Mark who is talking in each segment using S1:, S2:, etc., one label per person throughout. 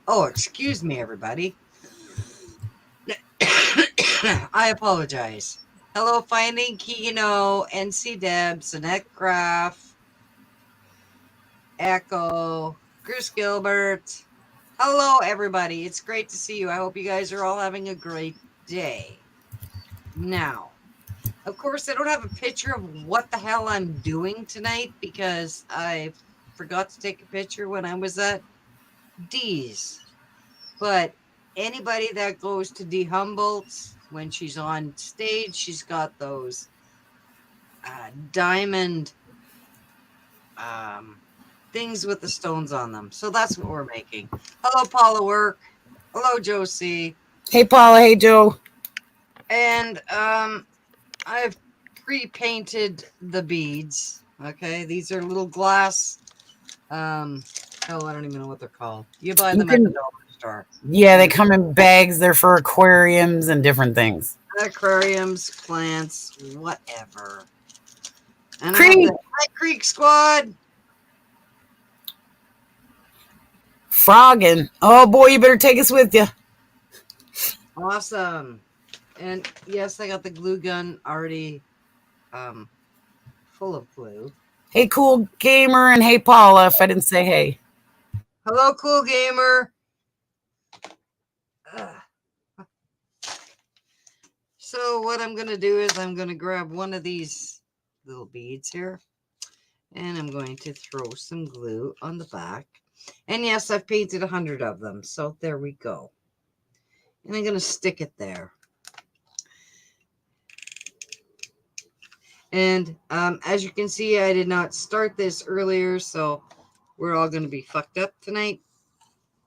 S1: Oh, excuse me, everybody. I apologize. Hello, Finding Kino, NC Deb, Sinette Graff, Echo, Chris Gilbert. Hello, everybody. It's great to see you. I hope you guys are all having a great day. Now, of course, I don't have a picture of what the hell I'm doing tonight because I forgot to take a picture when I was at D's. But anybody that goes to D Humboldt's, when she's on stage, she's got those diamond things with the stones on them. So that's what we're making. Hello, Paula Work. Hello, Josie.
S2: Hey, Paula. Hey, Joe.
S1: And I've pre-painted the beads. Okay, these are little glass. I don't even know what they're called. You buy them at the dollar store.
S2: Yeah, they come in bags. They're for aquariums and different things.
S1: Aquariums, plants, whatever. And
S2: Creek.
S1: Hi, Creek Squad.
S2: Frogging. Oh, boy, you better take us with you.
S1: Awesome. And yes, I got the glue gun already full of glue.
S2: Hey, Cool Gamer, and hey, Paula, if I didn't say hey.
S1: Hello, Cool Gamer. So what I'm going to do is I'm going to grab one of these little beads here, and I'm going to throw some glue on the back. And yes, I've painted 100 of them, so there we go. And I'm going to stick it there. And as you can see, I did not start this earlier, so we're all going to be fucked up tonight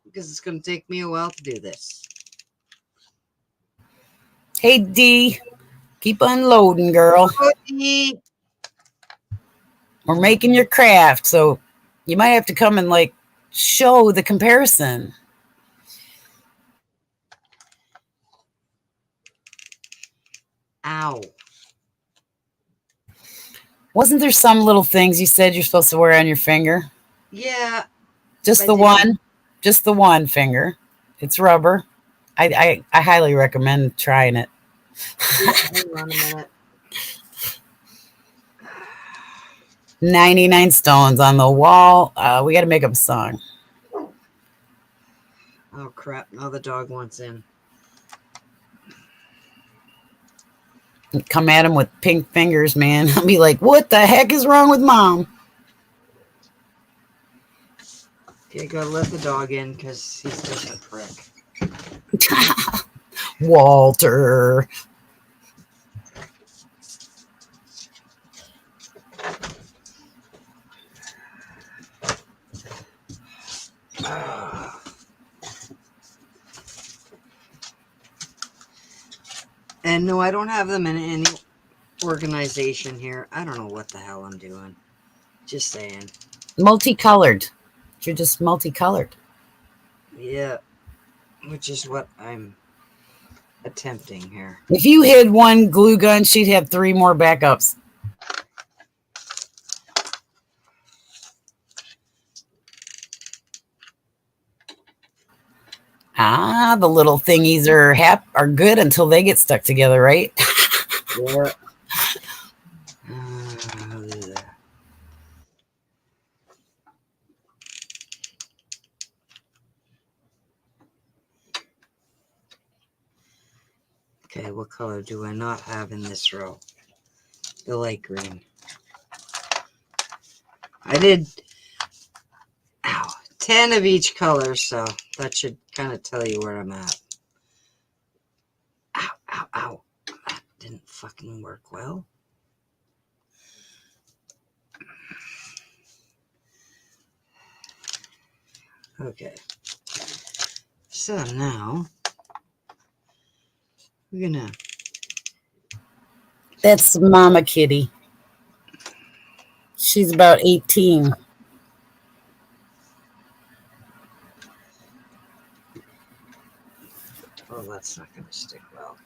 S1: because it's going to take me a while to do this.
S2: Hey, D. Keep unloading, girl.
S1: Hello, D.
S2: We're making your craft, so you might have to come and, like, show the comparison.
S1: Ow.
S2: Wasn't there some little things you said you're supposed to wear on your finger?
S1: Yeah.
S2: Just the one? Just the one finger. It's rubber. I highly recommend trying it.
S1: Yeah, hang on a minute.
S2: 99 stones on the wall. We got to make up a song.
S1: Oh, crap. Now the dog wants in.
S2: Come at him with pink fingers, man. I'll be like, what the heck is wrong with Mom?
S1: Okay, gotta let the dog in because he's just a prick.
S2: Walter.
S1: And no, I don't have them in any organization here. I don't know what the hell I'm doing. Just saying.
S2: Multicolored. You're just multicolored.
S1: Yeah. Which is what I'm attempting here.
S2: If you hid one glue gun, she'd have 3 more backups. The little thingies are good until they get stuck together, right?
S1: Yeah. Okay, what color do I not have in this row? The light green. I did 10 of each color, so that should kind of tell you where I'm at. Ow, ow, ow. That didn't fucking work well. Okay. So now we're gonna.
S2: That's Mama Kitty. She's about 18.
S1: Oh, that's not gonna stick well.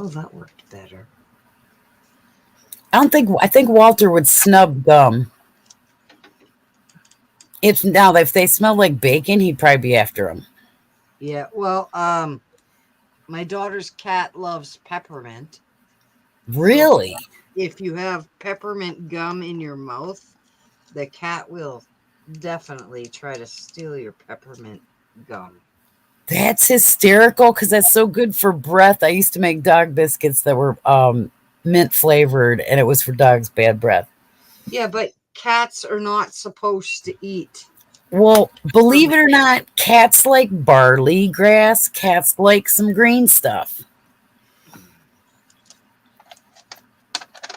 S1: Oh, that worked better.
S2: I think Walter would snub gum. If they smell like bacon, he'd probably be after them.
S1: Yeah, well, my daughter's cat loves peppermint.
S2: Really?
S1: So if you have peppermint gum in your mouth, the cat will definitely try to steal your peppermint gum.
S2: That's hysterical because that's so good for breath. I used to make dog biscuits that were mint flavored, and it was for dogs' bad breath.
S1: Yeah, but cats are not supposed to eat.
S2: Well, believe it or not, cats like barley grass. Cats like some green stuff.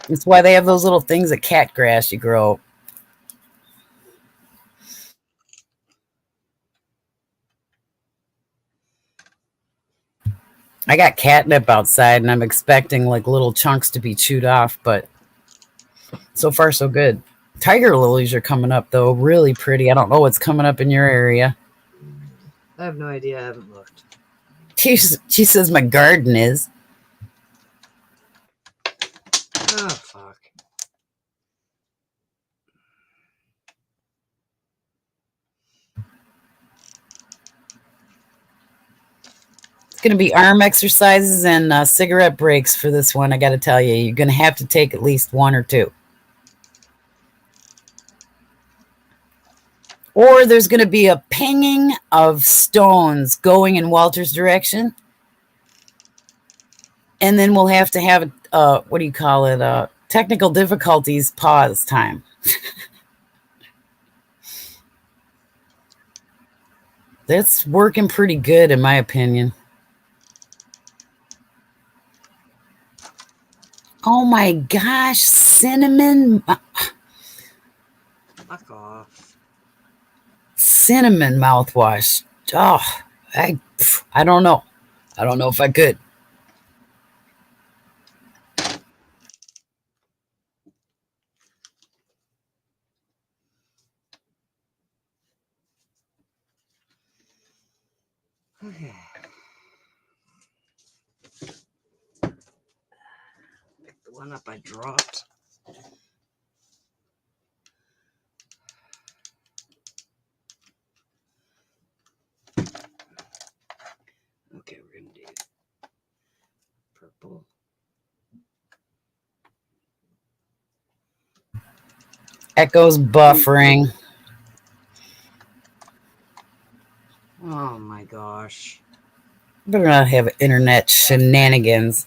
S2: That's why they have those little things of cat grass you grow. I got catnip outside and I'm expecting like little chunks to be chewed off, but so far so good. Tiger lilies are coming up though, really pretty. I don't know what's coming up in your area.
S1: I have no idea. I haven't looked.
S2: She says my garden is.
S1: Oh, fuck.
S2: It's going to be arm exercises and cigarette breaks for this one. I got to tell you, you're going to have to take at least one or two. Or there's going to be a pinging of stones going in Walter's direction. And then we'll have to have, what do you call it? Technical difficulties pause time. That's working pretty good, in my opinion. Oh my gosh, cinnamon.
S1: Fuck off.
S2: Cinnamon mouthwash. Oh, I don't know. I don't know if I could.
S1: Okay. Pick the one up I dropped. Okay, we're gonna do purple.
S2: Echo's buffering.
S1: Oh my gosh.
S2: Better not have internet shenanigans.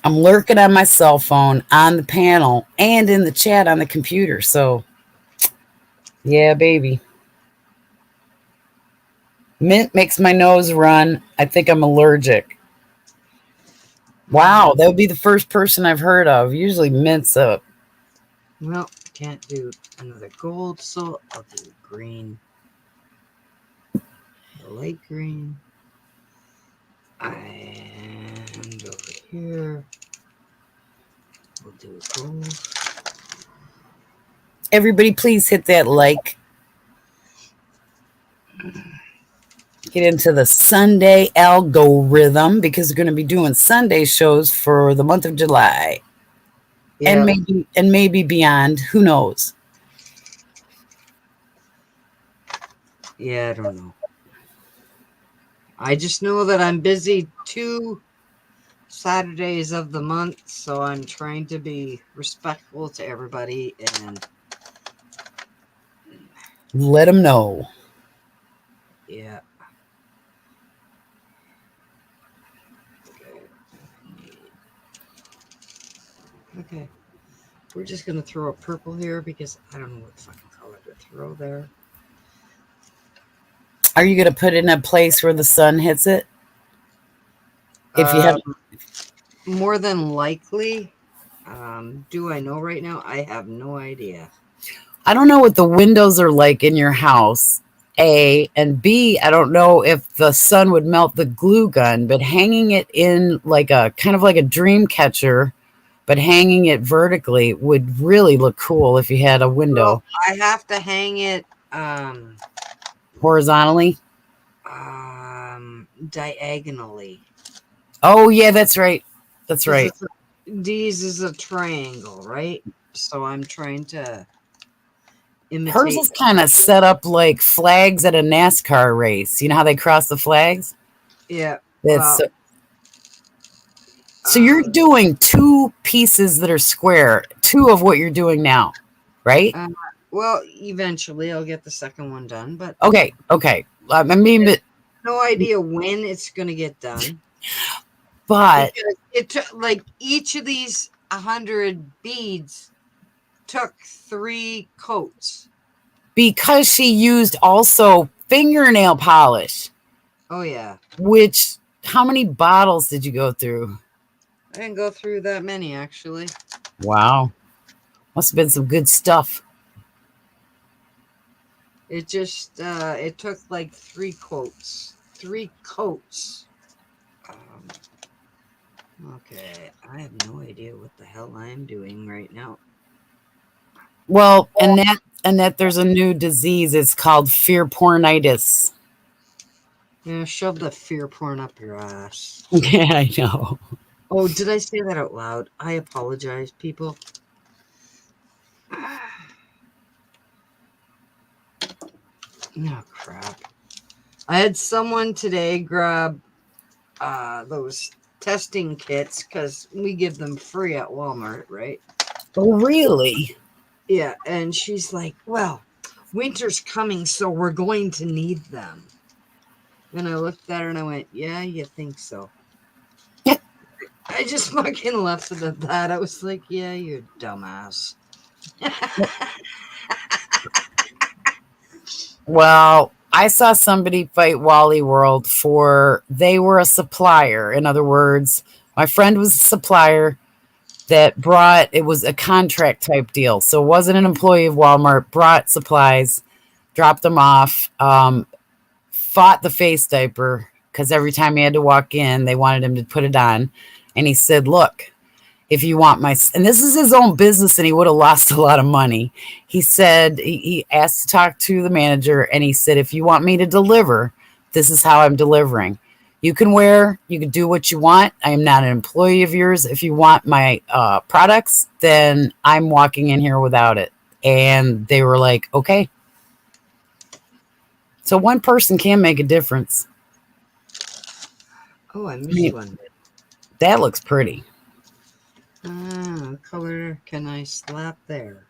S2: I'm lurking on my cell phone, on the panel, and in the chat on the computer. So, yeah, baby. Mint makes my nose run. I think I'm allergic. Wow, that would be the first person I've heard of. Usually mint's up.
S1: Well, can't do another gold, so I'll do green. The light green. And over here, we'll do gold.
S2: Everybody, please hit that like. Get into the Sunday algorithm because we're going to be doing Sunday shows for the month of July. Yeah. And maybe beyond. Who knows?
S1: Yeah, I don't know. I just know that I'm busy 2 Saturdays of the month, so I'm trying to be respectful to everybody and
S2: let them know.
S1: Yeah. Okay. We're just going to throw a purple here because I don't know what fucking color to throw there.
S2: Are you going to put it in a place where the sun hits it? If you have,
S1: more than likely. Do I know right now? I have no idea.
S2: I don't know what the windows are like in your house, A, and B, I don't know if the sun would melt the glue gun, but hanging it in like a kind of like a dream catcher, but hanging it vertically would really look cool if you had a window.
S1: Well, I have to hang it
S2: horizontally.
S1: diagonally.
S2: Oh yeah, that's right. That's
S1: 'Cause
S2: right.
S1: D's is a triangle, right? So I'm trying to
S2: Hers
S1: imitate.
S2: is kind of set up like flags at a NASCAR race. You know how they cross the flags?
S1: Yeah.
S2: That's
S1: Well,
S2: so you're
S1: um,
S2: doing two pieces that are square, two of what you're doing now, right?
S1: uh, well, eventually I'll get the second one done, but
S2: Okay, okay. I mean,
S1: no idea when it's gonna get done
S2: but
S1: because it took like each of these 100 beads took 3 coats.
S2: because she used also fingernail polish,
S1: Oh yeah,
S2: which how many bottles did you go through?
S1: I didn't go through that many actually.
S2: Wow, must have been some good stuff.
S1: It just it took like 3 coats. 3 coats. Okay, I have no idea what the hell I'm doing right now.
S2: Well, and that there's a new disease. It's called fear pornitis.
S1: Yeah, shove the fear porn up your ass.
S2: Yeah, I know.
S1: Oh, did I say that out loud? I apologize, people. Oh, crap. I had someone today grab those testing kits because we give them free at Walmart, right?
S2: Oh, really?
S1: Yeah, and she's like, well, winter's coming, so we're going to need them. And I looked at her and I went, yeah, you think so? I just fucking left it at that. I was like, yeah, you dumbass.
S2: Well, I saw somebody fight Wally World for they were a supplier. In other words, my friend was a supplier that brought it was a contract type deal. So it wasn't an employee of Walmart, brought supplies, dropped them off, fought the face diaper because every time he had to walk in, they wanted him to put it on. And he said, look, if you want my, and this is his own business and he would have lost a lot of money. He said, he asked to talk to the manager and he said, if you want me to deliver, this is how I'm delivering. You can do what you want. I am not an employee of yours. If you want my products, then I'm walking in here without it. And they were like, okay. So one person can make a difference.
S1: Oh, I missed one.
S2: That looks pretty.
S1: Color can I slap there?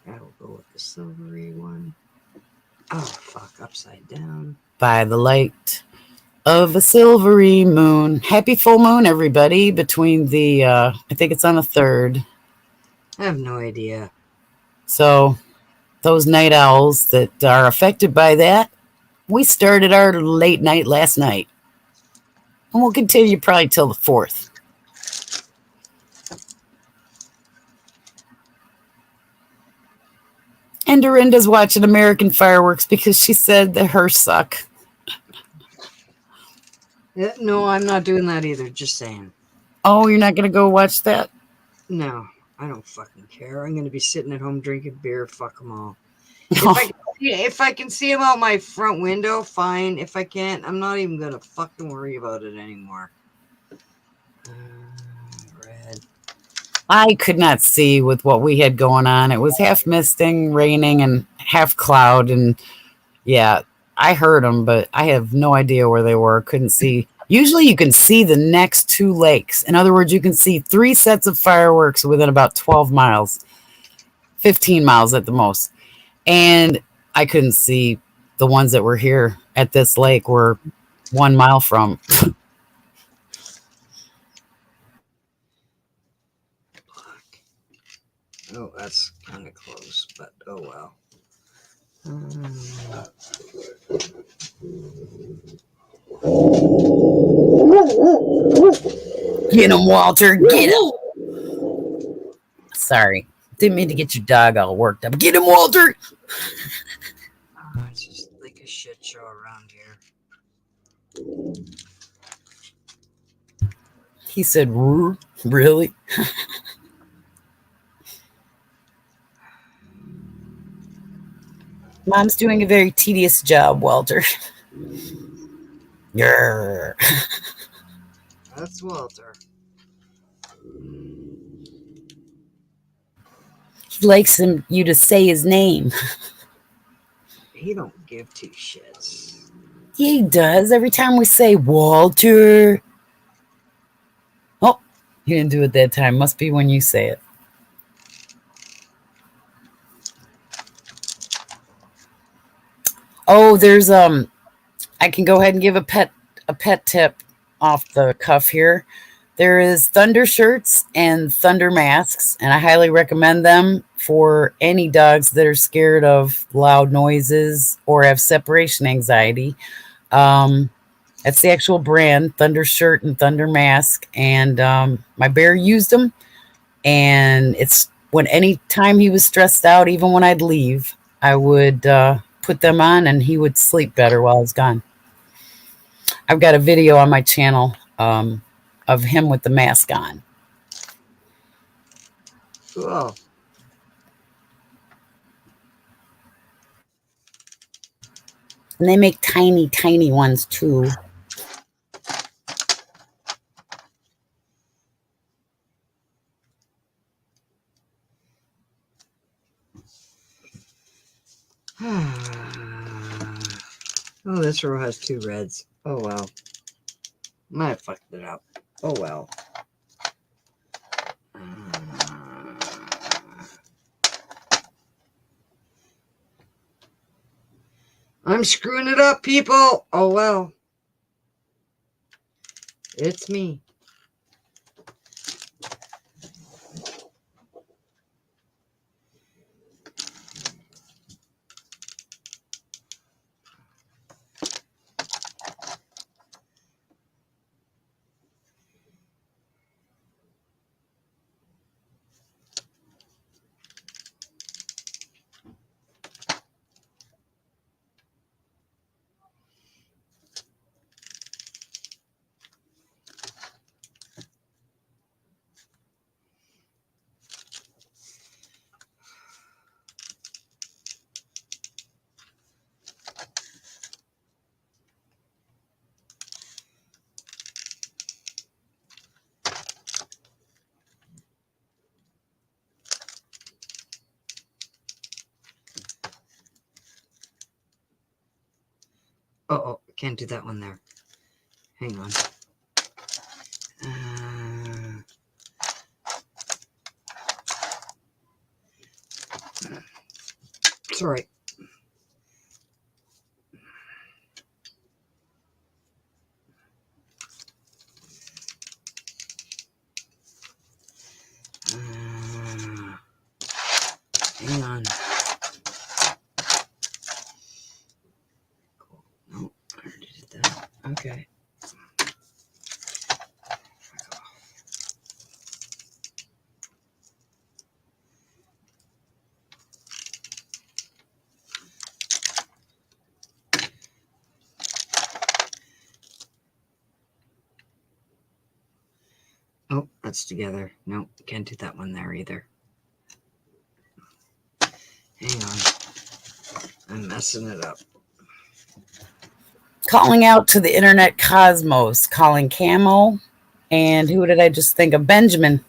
S1: That'll go with the silvery one. Oh, fuck, upside down.
S2: By the light of a silvery moon. Happy full moon, everybody, between the, I think it's on the 3rd.
S1: I have no idea.
S2: So those night owls that are affected by that, we started our late night last night. And we'll continue probably till the 4th. And Dorinda's watching American fireworks because she said that hers suck.
S1: Yeah, no, I'm not doing that either. Just saying.
S2: Oh, you're not going to go watch that?
S1: No, I don't fucking care. I'm going to be sitting at home drinking beer. Fuck them all. If I can see them out my front window, fine. If I can't, I'm not even going to fucking worry about it anymore. Red.
S2: I could not see with what we had going on. It was half misting, raining, and half cloud. And yeah, I heard them, but I have no idea where they were. Couldn't see. Usually you can see the next 2 lakes. In other words, you can see 3 sets of fireworks within about 12 miles, 15 miles at the most. And I couldn't see the ones that were here at this lake were 1 mile from.
S1: Oh, that's kind of close, but oh well.
S2: Get him, Walter. Get him. Sorry. Didn't mean to get your dog all worked up. Get him, Walter.
S1: It's just like a shit show around here.
S2: He said, really? Mom's doing a very tedious job, Walter. Grr.
S1: That's Walter.
S2: He likes you to say his name.
S1: He don't give two shits.
S2: Yeah, he does. Every time we say Walter. Oh, he didn't do it that time. Must be when you say it. Oh, there's I can go ahead and give a pet tip off the cuff here. There is Thunder shirts and Thunder masks, and I highly recommend them for any dogs that are scared of loud noises or have separation anxiety. That's the actual brand, Thunder shirt and Thunder mask, and my bear used them, and it's when any time he was stressed out, even when I'd leave, I would put them on, and he would sleep better while I was gone. I've got a video on my channel of him with the mask on.
S1: Cool.
S2: And they make tiny, tiny ones too.
S1: Oh, this row has two reds. Oh, well. Might have fucked it up. Oh, well. I'm screwing it up, people. Oh, well. It's me. Oh, can't do that one there. Hang on. Sorry. Hang on. Cool. Nope, I already did that. Okay. Oh, that's together. Nope, can't do that one there either. Hang on. I'm messing it up.
S2: Calling out to the internet cosmos, calling Camo, and who did I just think of? Benjamin.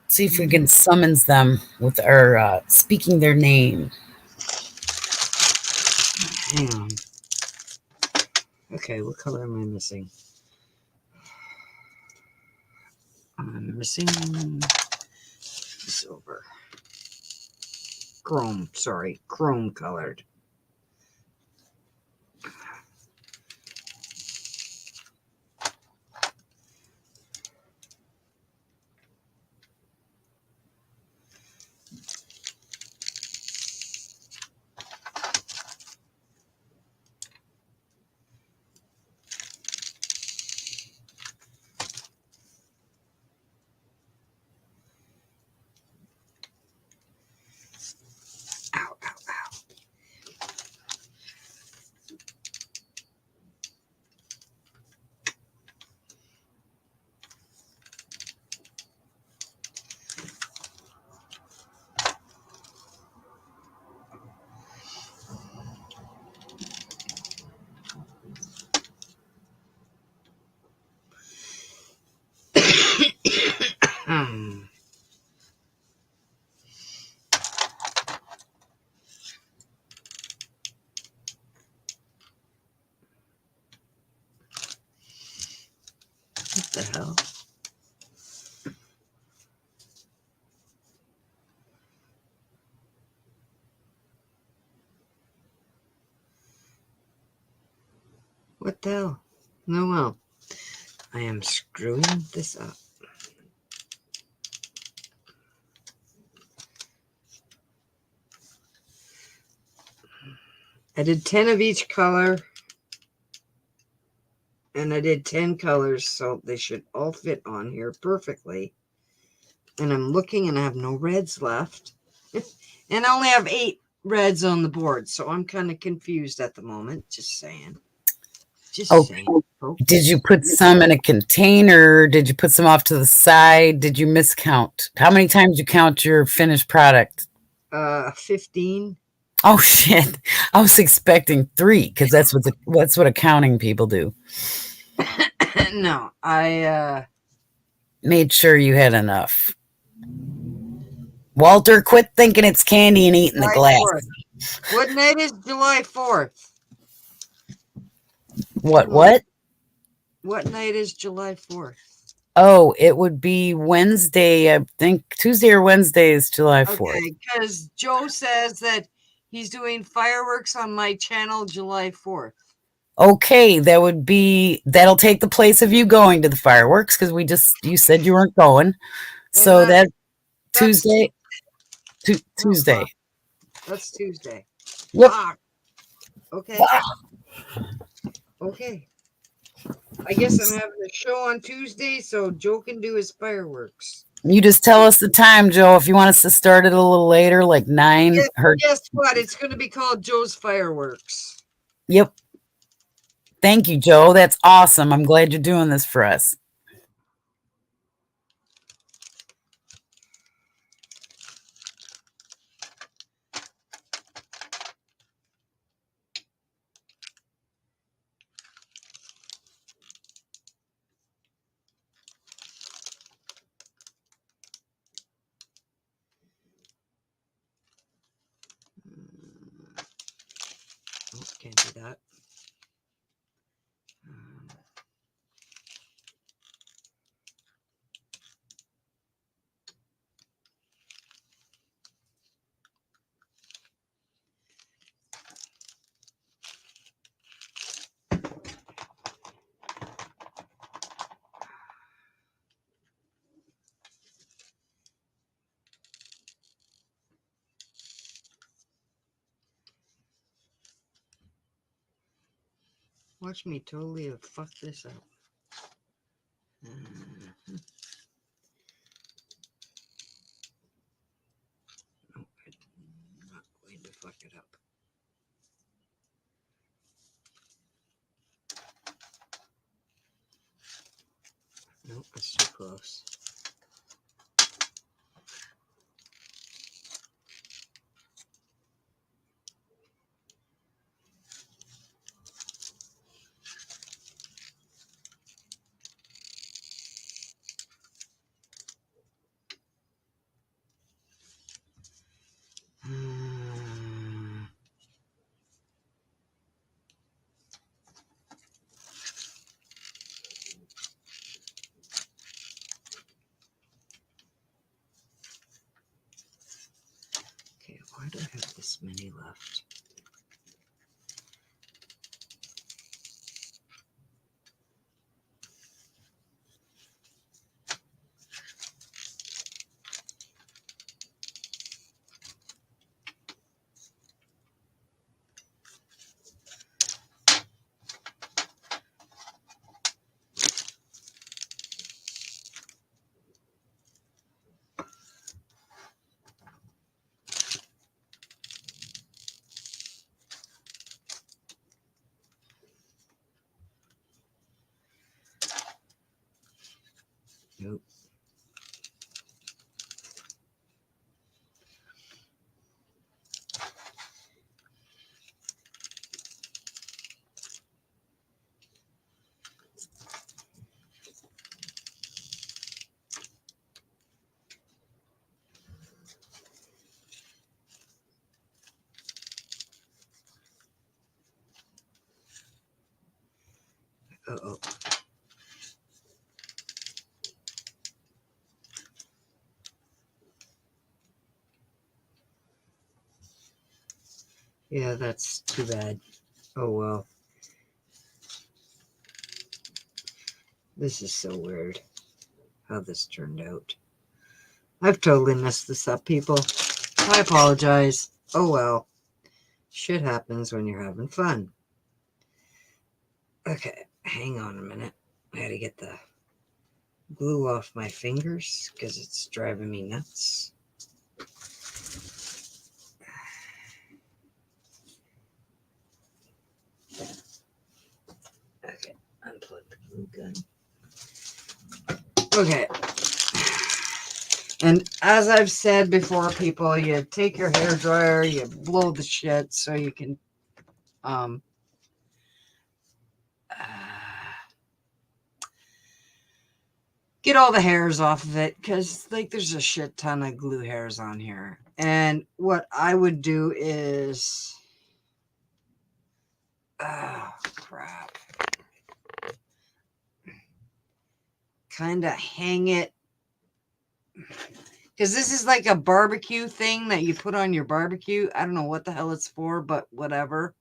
S2: See if we can summons them with our speaking their name.
S1: Hang on. Okay, what color am I missing? I'm missing silver. Chrome, sorry. Chrome colored. Ow, ow, ow. What the hell? No, well, I am screwing this up. I did 10 of each color. And I did 10 colors, so they should all fit on here perfectly. And I'm looking and I have no reds left. And I only have 8 reds on the board, so I'm kind of confused at the moment. Just saying. Just saying, folks.
S2: Did you put some in a container? Did you put some off to the side? Did you miscount? How many times you count your finished product?
S1: 15.
S2: Oh shit! I was expecting 3 because that's what accounting people do.
S1: No, I
S2: made sure you had enough. Walter, quit thinking it's candy and eating the glass.
S1: 4th. What night is July 4th?
S2: What?
S1: What night is July 4th?
S2: Oh, it would be Wednesday. I think Tuesday or Wednesday is July 4th.
S1: Okay, because Joe says that he's doing fireworks on my channel July 4th.
S2: Okay, that'll take the place of you going to the fireworks because you said you weren't going. So that's Tuesday. Tuesday.
S1: That's Tuesday.
S2: Yep.
S1: Okay. Okay. I guess I'm having a show on Tuesday, so Joe can do his fireworks.
S2: You just tell us the time, Joe. If you want us to start it a little later, like 9.
S1: Guess what? It's going to be called Joe's Fireworks.
S2: Yep. Thank you, Joe. That's awesome. I'm glad you're doing this for us.
S1: Oh, can't do that. Watch me totally fuck this up. No, I'm not going to fuck it up. Nope, that's too close. Okay, why do I have this many left? Nope. Uh-oh. Yeah, that's too bad. Oh well. This is so weird how this turned out. I've totally messed this up, people. I apologize. Oh well. Shit happens when you're having fun. Okay, hang on a minute. I had to get the glue off my fingers because it's driving me nuts. Okay, unplug the glue gun. Okay. And as I've said before, people, you take your hair dryer, you blow the shit so you can get all the hairs off of it, because like there's a shit ton of glue hairs on here. And what I would do is crap. Kind of hang it, because this is like a barbecue thing that you put on your barbecue. I don't know what the hell it's for, but whatever.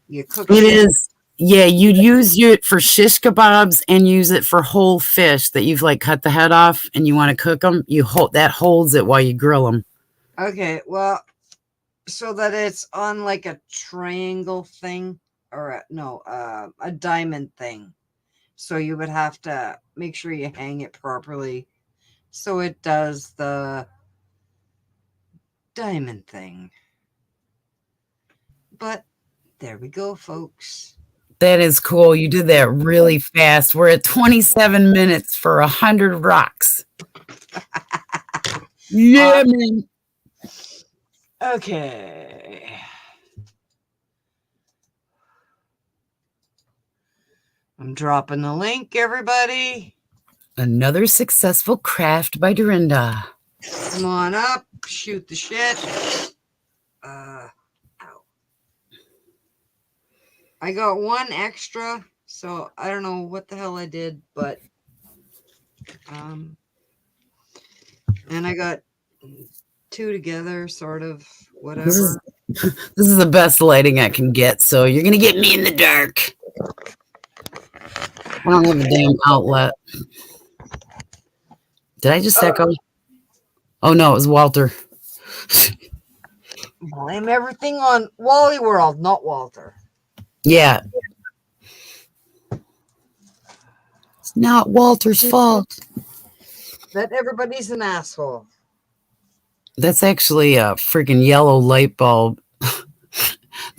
S1: You cook
S2: it. Is. Yeah, you'd use it for shish kebabs and use it for whole fish that you've like cut the head off and you want to cook them. You hold that holds it while you grill them.
S1: Okay, well, so that it's on like a triangle thing or a diamond thing. So you would have to make sure you hang it properly so it does the diamond thing. But there we go, folks.
S2: That is cool. You did that really fast. We're at 27 minutes for 100 rocks. Yeah, man.
S1: Okay. I'm dropping the link, everybody.
S2: Another successful craft by Dorinda.
S1: Come on up. Shoot the shit. Ow. I got one extra, so I don't know what the hell I did, but and I got two together, sort of, whatever.
S2: This is the best lighting I can get, so you're gonna get me in the dark. I don't have a damn outlet. Did I just echo? Oh no, it was Walter.
S1: Blame everything on Wally World, not Walter.
S2: Yeah. It's not Walter's fault.
S1: That everybody's an asshole.
S2: That's actually a freaking yellow light bulb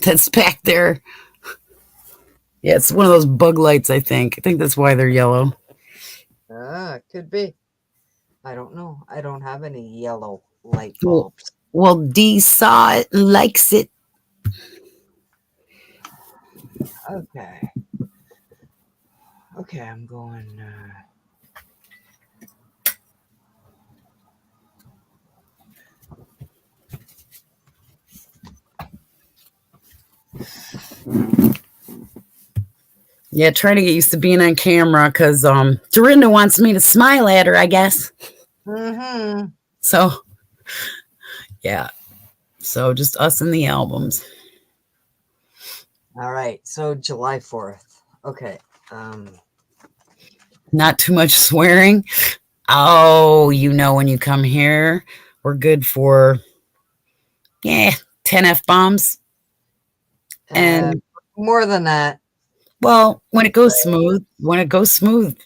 S2: that's back there. Yeah, it's one of those bug lights, I think. I think that's why they're yellow.
S1: Could be. I don't know. I don't have any yellow light bulbs.
S2: Well, Dee saw it and likes it.
S1: Okay. Okay, I'm going...
S2: Yeah, trying to get used to being on camera because Dorinda wants me to smile at her, I guess.
S1: Mm-hmm.
S2: So, yeah. So just us and the albums.
S1: All right. So July 4th. Okay.
S2: Not too much swearing. Oh, you know, when you come here, we're good for 10 F-bombs. And
S1: more than that.
S2: Well, when it goes smooth,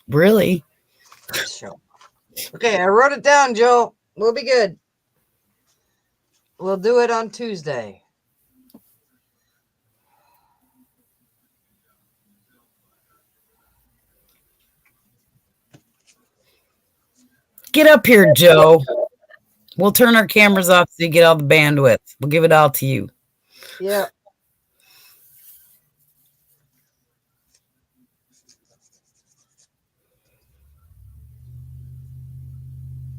S2: really.
S1: Sure. Okay, I wrote it down, Joe. We'll be good. We'll do it on Tuesday.
S2: Get up here, Joe. We'll turn our cameras off so you get all the bandwidth. We'll give it all to you.
S1: Yeah.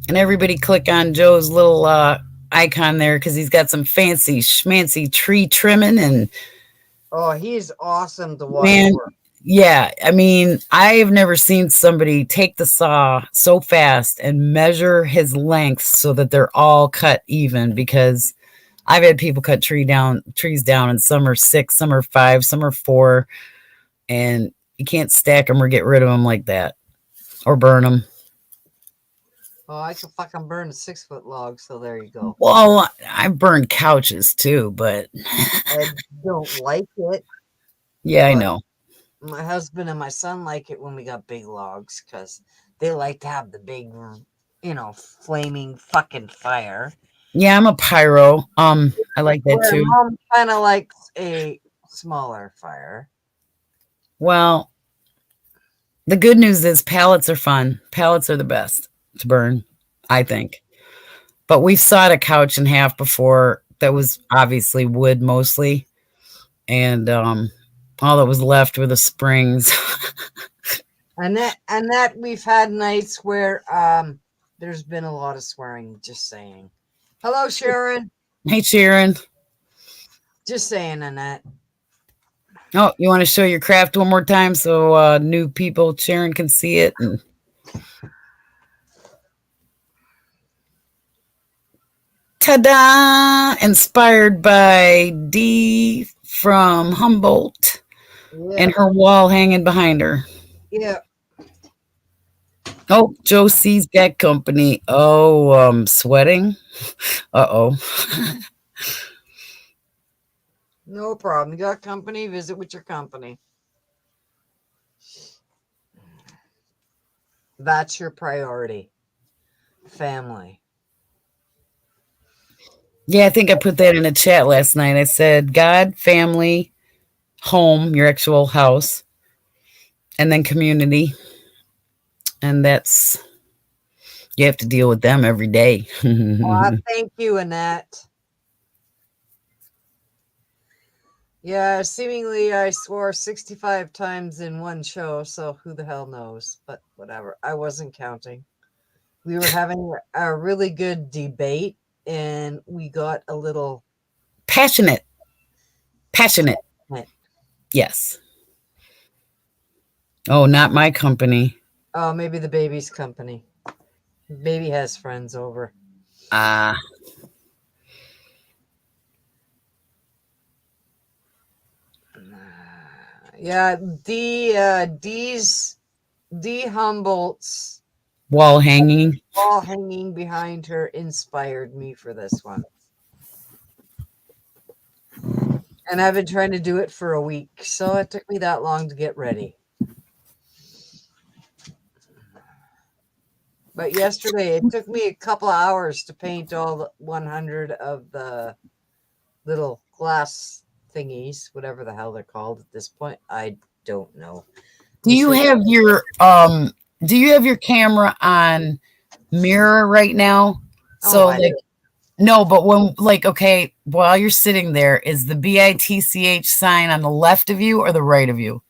S2: And everybody click on Joe's little icon there because he's got some fancy schmancy tree trimming and
S1: he's awesome to watch.
S2: Man, yeah, I mean, I've never seen somebody take the saw so fast and measure his length so that they're all cut even, because I've had people cut trees down and some are 6, some are 5, some are 4, and you can't stack them or get rid of them like that. or burn them.
S1: Oh, I could fucking burn a 6-foot log, so there you go.
S2: Well, I burned couches too, but
S1: I don't like it.
S2: yeah, I
S1: But
S2: know.
S1: my husband and my son like it when we got big logs because they like to have the big, flaming fucking fire.
S2: Yeah, I'm a pyro. I like that
S1: Where
S2: too.
S1: mom kind of likes a smaller fire.
S2: Well, the good news is pallets are fun. Pallets are the best to burn, I think. But we've sawed a couch in half before that was obviously wood mostly. And all that was left were the springs.
S1: And that we've had nights where there's been a lot of swearing. Just saying. Hello, Sharon.
S2: Hey, Sharon.
S1: Just saying, Annette.
S2: Oh, you want to show your craft one more time so new people, Sharon, can see it? And ta-da! Inspired by Dee from Humboldt and her wall hanging behind her.
S1: Yeah.
S2: Oh, Josie's got company. Oh, sweating. Uh-oh.
S1: No problem. You got company, visit with your company. That's your priority. Family.
S2: Yeah, I think I put that in a chat last night. I said God, family, home, your actual house, and then community. And that's, you have to deal with them every day.
S1: Thank you, Annette. Yeah, seemingly I swore 65 times in one show, so who the hell knows? But whatever. I wasn't counting. We were having a really good debate, and we got a little
S2: Passionate.
S1: passionate.
S2: Yes. Oh, not my company.
S1: Oh, maybe the baby's company. Baby has friends over. Yeah, D Humboldt's
S2: wall hanging
S1: behind her inspired me for this one. And I've been trying to do it for a week, so it took me that long to get ready. But yesterday, it took me a couple of hours to paint all 100 of the little glass thingies, whatever the hell they're called at this point. I don't know.
S2: Do you have your camera on mirror right now? So no, but when okay, while you're sitting there, is the BITCH sign on the left of you or the right of you?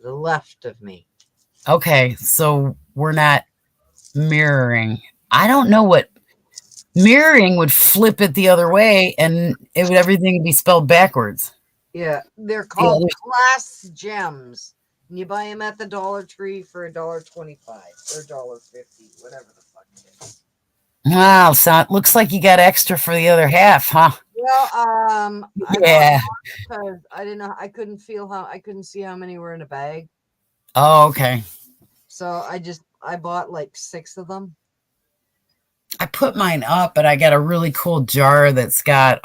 S1: The left of me.
S2: Okay, so we're not mirroring. I don't know what mirroring would flip it the other way and everything would be spelled backwards.
S1: Yeah, they're called glass gems. And you buy them at the Dollar Tree for $1.25 or $1.50, whatever the fuck it is.
S2: Wow, so it looks like you got extra for the other half, huh?
S1: Well,
S2: yeah.
S1: Because I didn't know, I couldn't see how many were in a bag.
S2: Oh, okay.
S1: So I bought like 6 of them.
S2: I put mine up, but I got a really cool jar that's got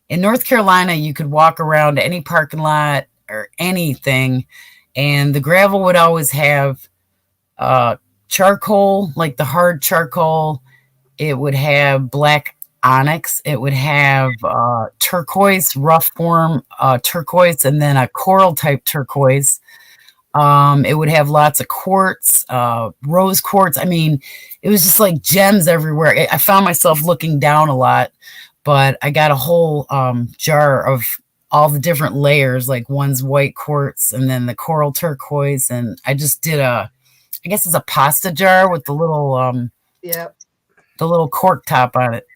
S2: in North Carolina, you could walk around any parking lot or anything, and the gravel would always have charcoal, like the hard charcoal. It would have black onyx. It would have turquoise, rough form turquoise, and then a coral type turquoise. It would have lots of quartz, rose quartz. I mean, it was just like gems everywhere. I found myself looking down a lot, but I got a whole jar of all the different layers, like one's white quartz and then the coral turquoise. And I just did I guess it's a pasta jar with the little, the little cork top on it.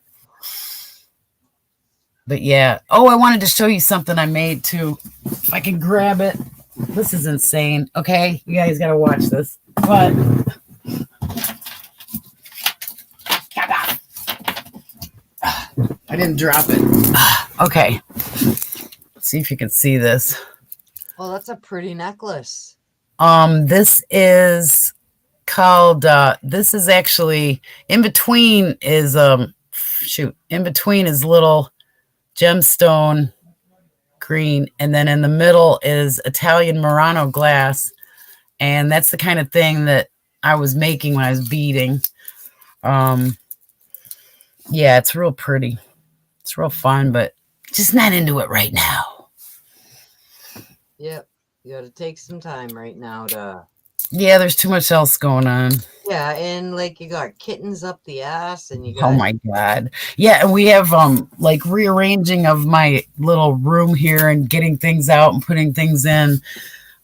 S2: But yeah. Oh, I wanted to show you something I made too. If I can grab it. This is insane. Okay, you guys got to watch this. But I didn't drop it. Okay. Let's see if you can see this.
S1: Well, that's a pretty necklace.
S2: This is called this is actually in between is in between is little gemstone green, and then in the middle is Italian Murano glass, and that's the kind of thing that I was making when I was beading. Yeah, it's real pretty. It's real fun, but just not into it right now.
S1: Yep. You got to take some time right now to.
S2: Yeah, there's too much else going on.
S1: Yeah, and like you got kittens up the ass, and you got.
S2: Oh my god. Yeah, and we have like rearranging of my little room here and getting things out and putting things in.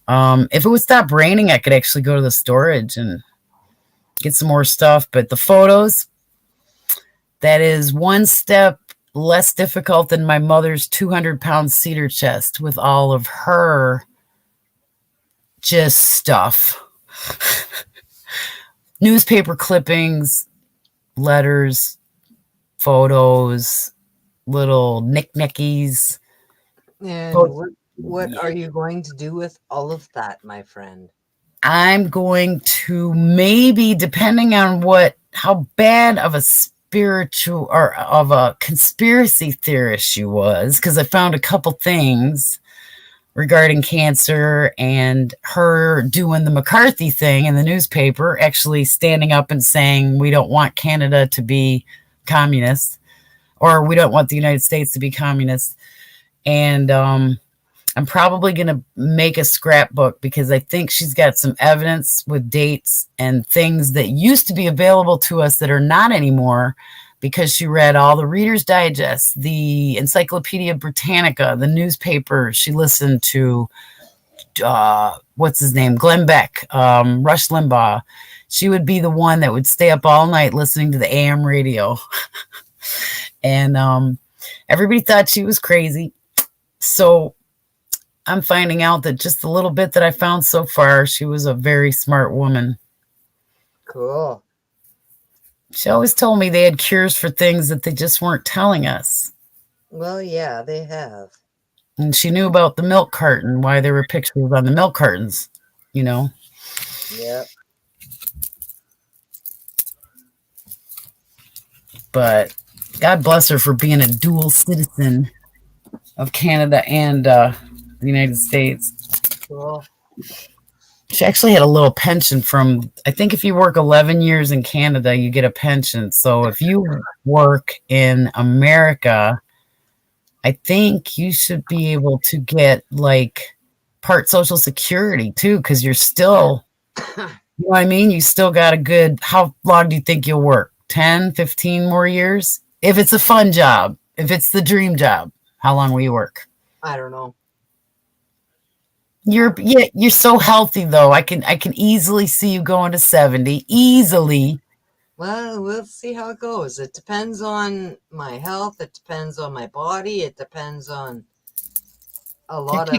S2: If it would stop raining, I could actually go to the storage and get some more stuff. But the photos, that is one step less difficult than my mother's 200-pound cedar chest with all of her just stuff. Newspaper clippings, letters, photos, little knickknackies.
S1: And what are you going to do with all of that, my friend?
S2: I'm going to maybe, depending on how bad of a spiritual or of a conspiracy theorist she was, because I found a couple things regarding cancer and her doing the McCarthy thing in the newspaper, actually standing up and saying, we don't want Canada to be communist, or we don't want the United States to be communist. And I'm probably going to make a scrapbook because I think she's got some evidence with dates and things that used to be available to us that are not anymore, because she read all the Reader's Digest, the Encyclopedia Britannica, the newspaper. She listened to, what's his name? Glenn Beck, Rush Limbaugh. She would be the one that would stay up all night listening to the AM radio. And everybody thought she was crazy. So I'm finding out that just the little bit that I found so far, she was a very smart woman.
S1: Cool.
S2: She always told me they had cures for things that they just weren't telling us.
S1: Well, yeah, they have.
S2: And she knew about the milk carton, why there were pictures on the milk cartons, you know?
S1: Yep.
S2: But God bless her for being a dual citizen of Canada and the United States.
S1: Cool.
S2: She actually had a little pension from, I think if you work 11 years in Canada, you get a pension. So if you work in America, I think you should be able to get like part Social Security too, because you're still, you know what I mean? You still got a good, how long do you think you'll work? 10, 15 more years? If it's a fun job, if it's the dream job, how long will you work?
S1: I don't know.
S2: You're so healthy though. I can easily see you going to 70 easily.
S1: Well, we'll see how it goes. It depends on my health. It depends on my body. It depends on a lot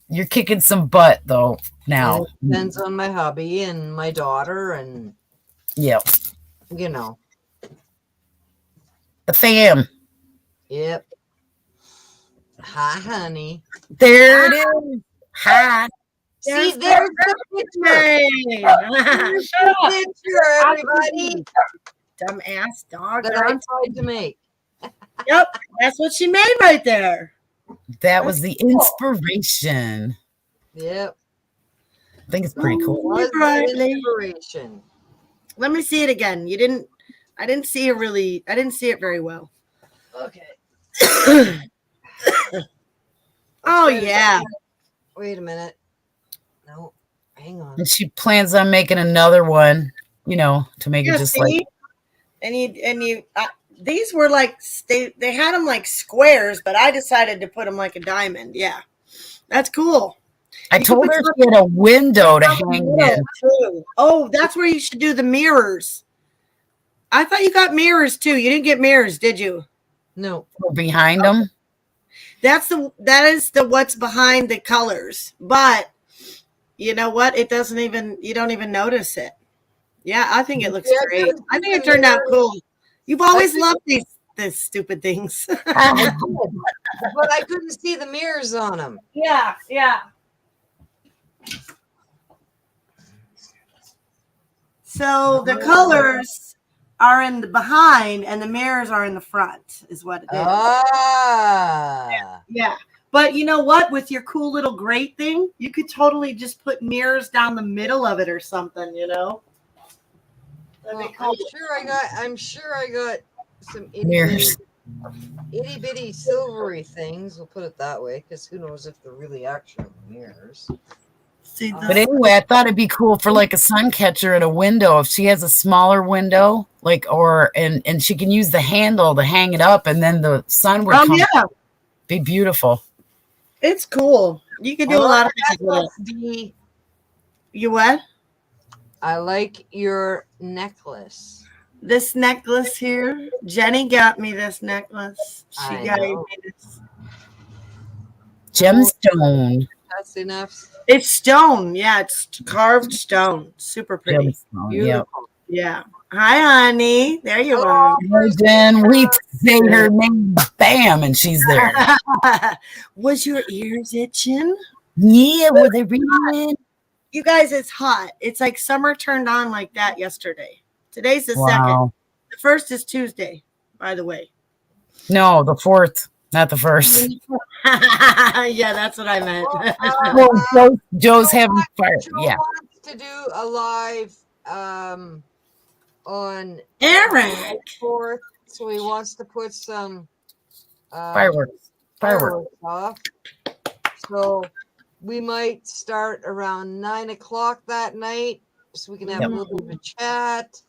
S2: You're kicking some butt though now.
S1: It depends on my hubby and my daughter and
S2: yeah,
S1: you know.
S2: The fam.
S1: Yep. Hi, honey.
S2: There it is. Hi.
S1: See, there's the picture.
S3: Shut up.
S1: Picture, everybody.
S3: Dumbass dog.
S1: That I tried to make.
S3: Yep, that's what she made right there.
S2: That was the inspiration.
S1: Yep.
S2: I think it's pretty cool.
S1: Was that inspiration?
S3: Let me see it again. I didn't see it very well.
S1: Okay.
S3: Oh yeah.
S1: Wait a minute. No, hang on.
S2: And she plans on making another one, you know, to make it just like.
S3: And you. These were like they had them like squares, but I decided to put them like a diamond. Yeah, that's cool.
S2: I told her she had a window to hang in.
S3: Too. Oh, that's where you should do the mirrors. I thought you got mirrors too. You didn't get mirrors, did you?
S1: No.
S2: Behind them.
S3: That is the what's behind the colors. But you know what? You don't even notice it. Yeah, I think it looks great. I think it turned out cool. You've always loved these stupid things.
S1: But I couldn't see the mirrors on them.
S3: Yeah. So the colors are in the behind and the mirrors are in the front, is what it is.
S1: Ah.
S3: Yeah. But you know what? With your cool little grate thing, you could totally just put mirrors down the middle of it or something, you know? That'd
S1: Well,
S3: be cool.
S1: I'm sure I got some
S2: Mirrors.
S1: itty bitty silvery things. We'll put it that way, because who knows if they're really actual mirrors.
S3: See
S2: But anyway, I thought it'd be cool for like a sun catcher at a window. If she has a smaller window, like, and she can use the handle to hang it up, and then the sun would come.
S3: yeah.
S2: Be beautiful.
S3: It's cool. You can do a lot of things with it. You what?
S1: I like your necklace.
S3: This necklace here, Jenny got me this necklace. She
S1: I
S3: got
S1: know.
S3: me this.
S2: Gemstone.
S1: That's enough.
S3: It's stone. Yeah, it's carved stone. Super pretty.
S2: Gemstone.
S1: Beautiful.
S2: Yep.
S3: Yeah. Hi, honey. There you
S1: Oh,
S2: Hey, Jen, we say her name, bam, and she's there.
S3: are. Was your ears itching?
S2: Yeah, were they reading?
S3: You guys, it's hot. It's like summer turned on like that yesterday. Today's the second.
S2: Wow.
S3: The first is Tuesday, by the way.
S2: No, the fourth, not the first.
S3: Yeah, that's what I meant.
S2: Well, Joe's having fire.
S1: Joe
S2: Yeah.
S1: wants to do a live on
S3: Eric.
S1: 4th, so he wants to put some
S2: Fireworks.
S1: off. So we might start around 9 o'clock that night, so we can have a little bit of a chat,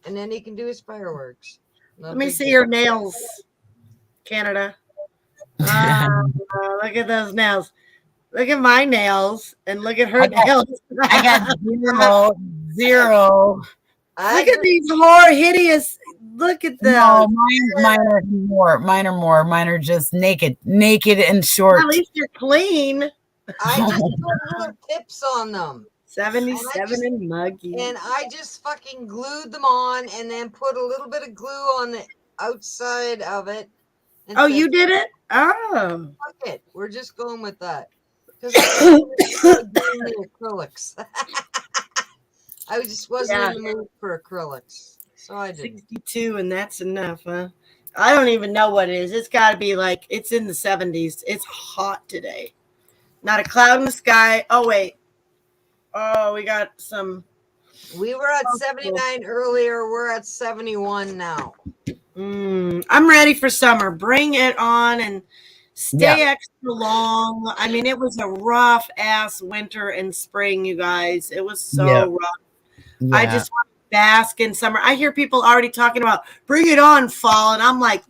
S1: and then he can do his fireworks.
S3: Let me see your nails, Canada. Look at those nails. Look at my nails and look at her nails.
S2: I got zero.
S3: Look at these hideous. Look at them.
S2: No, mine are more. Mine are just naked and short.
S3: At least you're clean.
S1: I just put little tips on them.
S3: 77 and muggy.
S1: And I just fucking glued them on and then put a little bit of glue on the outside of it. And
S3: Oh,
S1: said,
S3: you did it? Oh.
S1: Fuck it. We're just going with that. Because I was doing the acrylics. I just wasn't in the mood for acrylics. So I didn't.
S3: 62, and that's enough, huh? I don't even know what it is. It's got to be like, it's in the 70s. It's hot today. Not a cloud in the sky. Oh, wait. Oh, we got some.
S1: We were at 79 earlier. We're at 71 now.
S3: I'm ready for summer. Bring it on and stay extra long. I mean, it was a rough ass winter and spring, you guys. It was so rough.
S2: Yeah.
S3: I just want to bask in summer. I hear people already talking about bring it on fall, and I'm like,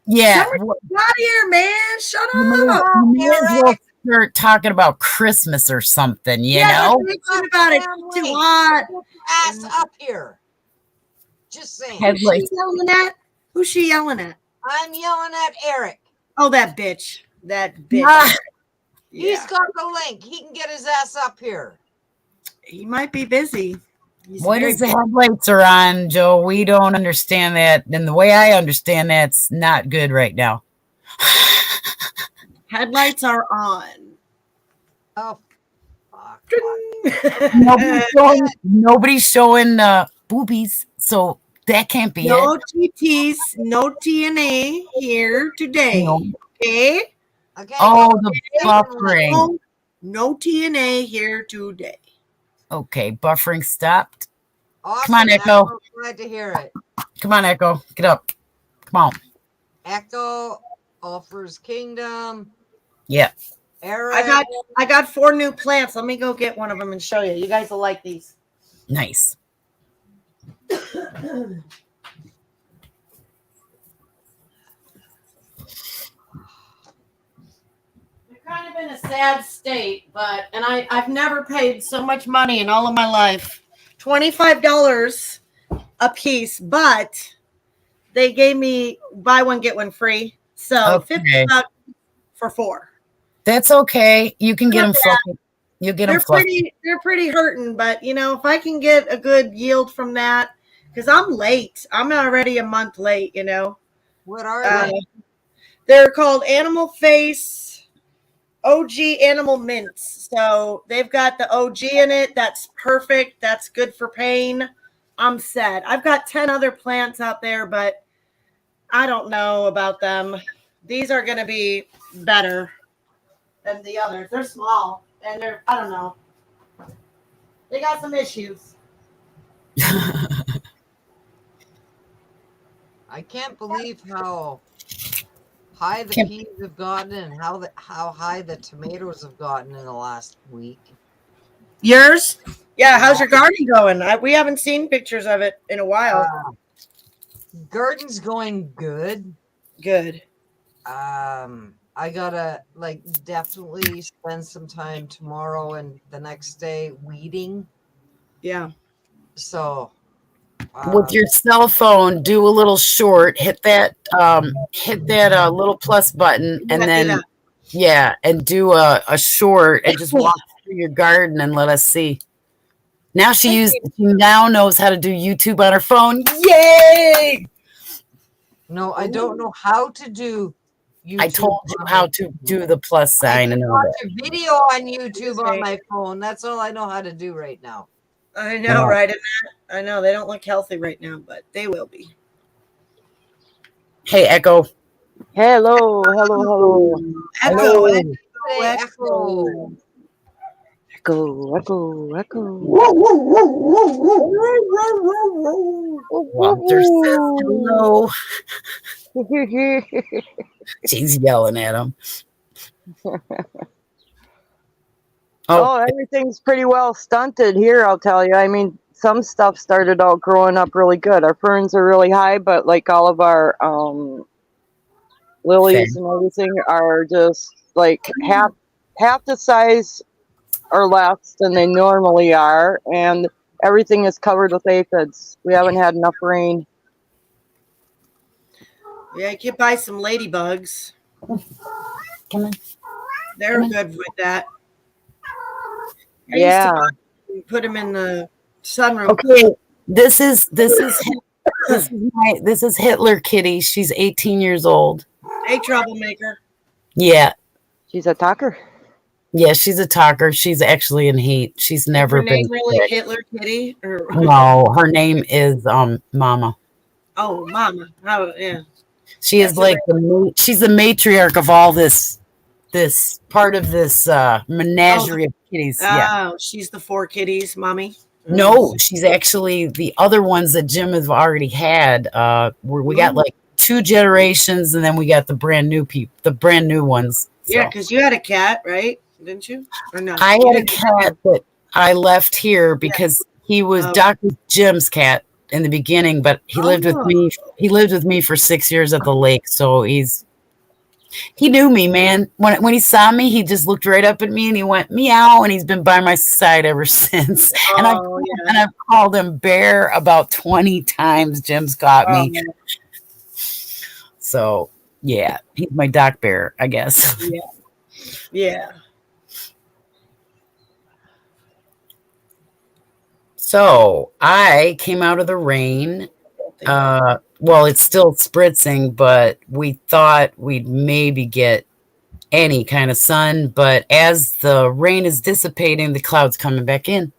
S2: yeah.
S3: Summer's not here, man. Shut up.
S2: You may as well start talking about Christmas or something, you know?
S3: Thinking about it. It's too hot.
S1: Ass up here. Just saying.
S3: Who's she yelling at? Who's she yelling at?
S1: I'm yelling at Eric.
S3: Oh, that bitch. That bitch.
S1: He's got the link. He can get his ass up here.
S3: He might be busy.
S2: What is the headlights are on, Joe? We don't understand that. And the way I understand that's not good right now.
S3: Headlights are on.
S1: Oh, fuck.
S2: Nobody's showing boobies, so that can't be
S3: no
S2: it.
S3: TTs, no TNA here today.
S2: No.
S3: Okay?
S2: Oh, the buffering.
S3: No TNA here today.
S2: Okay, buffering stopped.
S1: Awesome.
S2: Come on, Echo.
S1: I'm glad to hear it.
S2: Come on, Echo. Get up. Come on.
S1: Echo offers Kingdom.
S2: Yeah.
S1: Eric.
S3: I got 4 new plants. Let me go get one of them and show you. You guys will like these.
S2: Nice.
S3: Kind of in a sad state, and I've never paid so much money in all of my life. $25 a piece, but they gave me buy one get one free. So $50 for 4.
S2: That's okay. You can get them fluffy. You get them fluffy.
S3: They're pretty hurting, but you know, if I can get a good yield from that, because I'm late. I'm already a month late, you know.
S1: What are they?
S3: They're called Animal Face. OG Animal Mints. So they've got the OG in it. That's perfect. That's good for pain. I'm set. I've got 10 other plants out there, but I don't know about them. These are going to be better than the others. They're small and I don't know. They got some issues.
S1: I can't believe how high the peas have gotten and how high the tomatoes have gotten in the last week.
S3: Yours? Yeah. How's your garden going? We haven't seen pictures of it in a while.
S1: Garden's going good.
S3: Good.
S1: I gotta definitely spend some time tomorrow and the next day weeding.
S3: Yeah.
S1: So
S2: with your cell phone, do a little short, hit that little plus button, and then and do a short and just walk through your garden and let us see. Now she now knows how to do YouTube on her phone. Yay!
S1: No, I don't know how to do YouTube.
S2: I told you how to do the plus sign and all
S1: watch a video on YouTube on my phone. That's all I know how to do right now.
S3: I know, right? I know they don't look healthy right now, but they will be.
S2: Hey, Echo.
S4: Hello.
S3: Echo.
S2: Walter says hello. She's yelling at him.
S4: Everything's pretty well stunted here, I'll tell you. I mean, some stuff started out growing up really good. Our ferns are really high, but like all of our lilies and everything are just like half the size or less than they normally are, and everything is covered with aphids. We haven't had enough rain.
S3: Yeah, you can buy some ladybugs.
S2: Come on.
S3: They're good with that.
S4: Yeah.
S3: Put them in the sunroom.
S2: Okay, this is Hitler Kitty. She's 18 years old.
S3: Hey, troublemaker.
S2: Yeah.
S4: She's a talker.
S2: Yeah, she's a talker. She's actually in heat. She's never been
S3: really Hitler Kitty? Or...
S2: No, her name is Mama.
S3: Oh, Mama. Oh, yeah.
S2: She is like she's the matriarch of all this part of this menagerie of kitties.
S3: Oh, she's the 4 kitties, Mommy.
S2: No, she's actually the other ones that Jim has already had. We got like 2 generations, and then we got the brand new ones. So.
S3: Yeah, because you had a cat, right? Didn't you? Or no?
S2: I had a cat that I left here because he was Dr. Jim's cat in the beginning, but he lived with me. He lived with me for 6 years at the lake, so he knew me, man. When he saw me, he just looked right up at me and he went meow, and he's been by my side ever since. And I've called him Bear about 20 times. Jim's got me. So yeah, he's my Doc Bear, I guess.
S3: Yeah.
S2: So I came out of the rain. Well, it's still spritzing, but we thought we'd maybe get any kind of sun. But as the rain is dissipating, the clouds coming back in.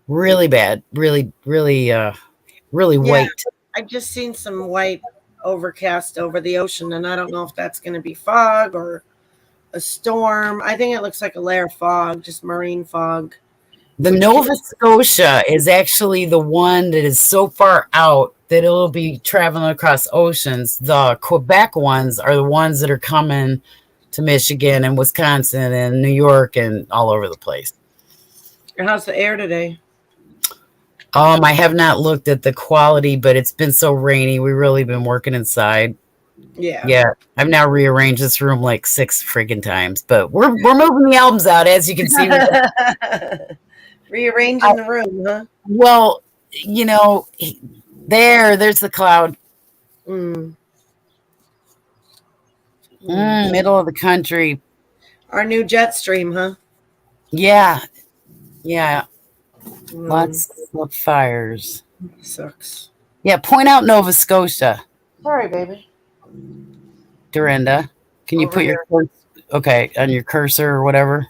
S2: Really bad. Really white.
S3: I've just seen some white overcast over the ocean, and I don't know if that's going to be fog or a storm. I think it looks like a layer of fog, just marine fog.
S2: The Nova Scotia is actually the one that is so far out that it'll be traveling across oceans. The Quebec ones are the ones that are coming to Michigan and Wisconsin and New York and all over the place.
S3: How's the air today?
S2: I have not looked at the quality, but it's been so rainy. We've really been working inside. Yeah. I've now rearranged this room like 6 friggin' times, but we're moving the albums out, as you can see.
S3: Rearranging the room, huh?
S2: Well, you know, there's the cloud. Middle of the country.
S3: Our new jet stream, huh?
S2: Yeah. Lots of fires.
S3: Sucks.
S2: Yeah, point out Nova Scotia.
S3: Sorry, baby.
S2: Dorinda, can you put your Okay, on your cursor or whatever.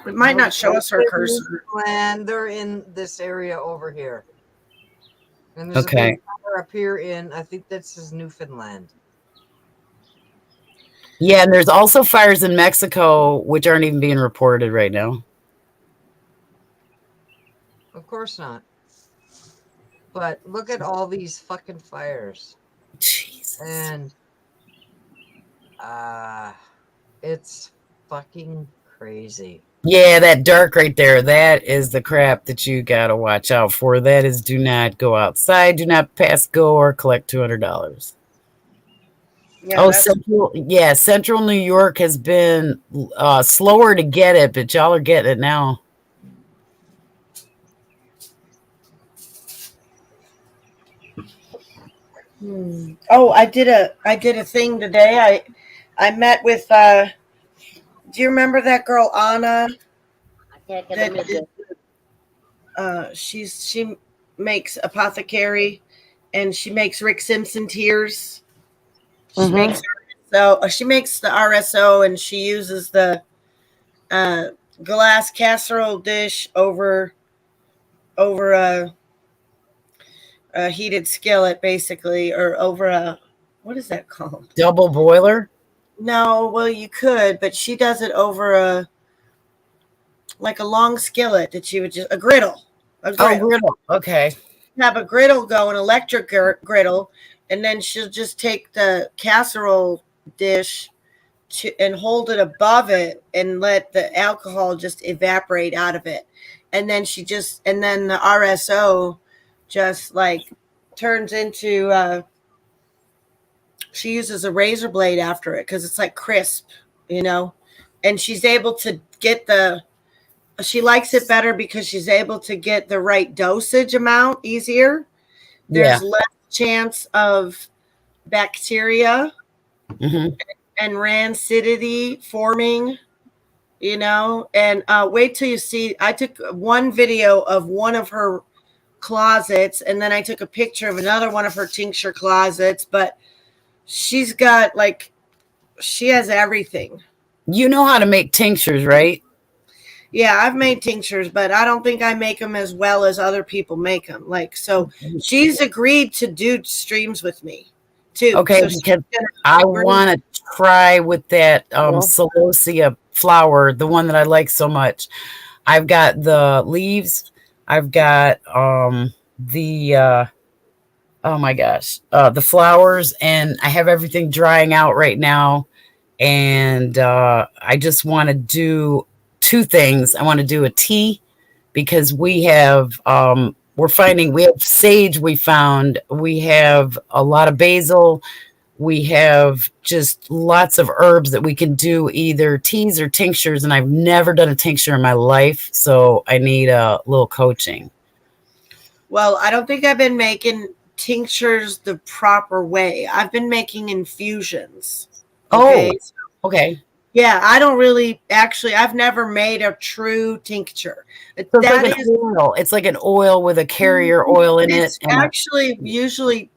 S3: It might not show us our cursor.
S1: And they're in this area over here. And there's a
S2: Okay.
S1: big fire up here in, I think this is Newfoundland.
S2: Yeah, and there's also fires in Mexico, which aren't even being reported right now.
S1: Of course not. But look at all these fucking fires.
S2: Jesus.
S1: And it's fucking crazy.
S2: Yeah, that dark right there, that is the crap that you gotta watch out for. That is, do not go outside, do not pass go or collect $200.
S3: Yeah,
S2: Central New York has been slower to get it, but y'all are getting it now.
S3: Oh, I did a thing today. I met with do you remember that girl Anna? She makes Apothecary, and she makes Rick Simpson tears. She makes she makes the RSO, and she uses the glass casserole dish over a heated skillet, basically, or over a, what is that called?
S2: Double boiler?
S3: No, well, you could, but she does it over a long skillet that she would just, a griddle.
S2: Oh, griddle. Okay.
S3: Have a griddle go, an electric griddle, and then she'll just take the casserole dish and hold it above it and let the alcohol just evaporate out of it. And then then the RSO just like turns into, she uses a razor blade after it because it's like crisp, and she's able to get she likes it better because she's able to get the right dosage amount easier. There's less chance of bacteria and rancidity forming, and wait till you see. I took one video of one of her closets, and then I took a picture of another one of her tincture closets, but she's got she has everything.
S2: You know how to make tinctures, right?
S3: Yeah, I've made tinctures, but I don't think I make them as well as other people make them. So she's agreed to do streams with me too.
S2: Okay,
S3: so
S2: because I want to try with that celosia flower, the one that I like so much. I've got the leaves. I've got the flowers, and I have everything drying out right now. And I just want to do two things. I want to do a tea because we have we have sage, we found, we have a lot of basil, we have just lots of herbs that we can do either teas or tinctures, and I've never done a tincture in my life, so I need a little coaching.
S3: Well, I don't think I've been making tinctures the proper way. I've been making infusions.
S2: Okay? Oh, okay.
S3: Yeah, I don't really I've never made a true tincture.
S2: So oil. It's like an oil with a carrier oil in it.
S3: Usually,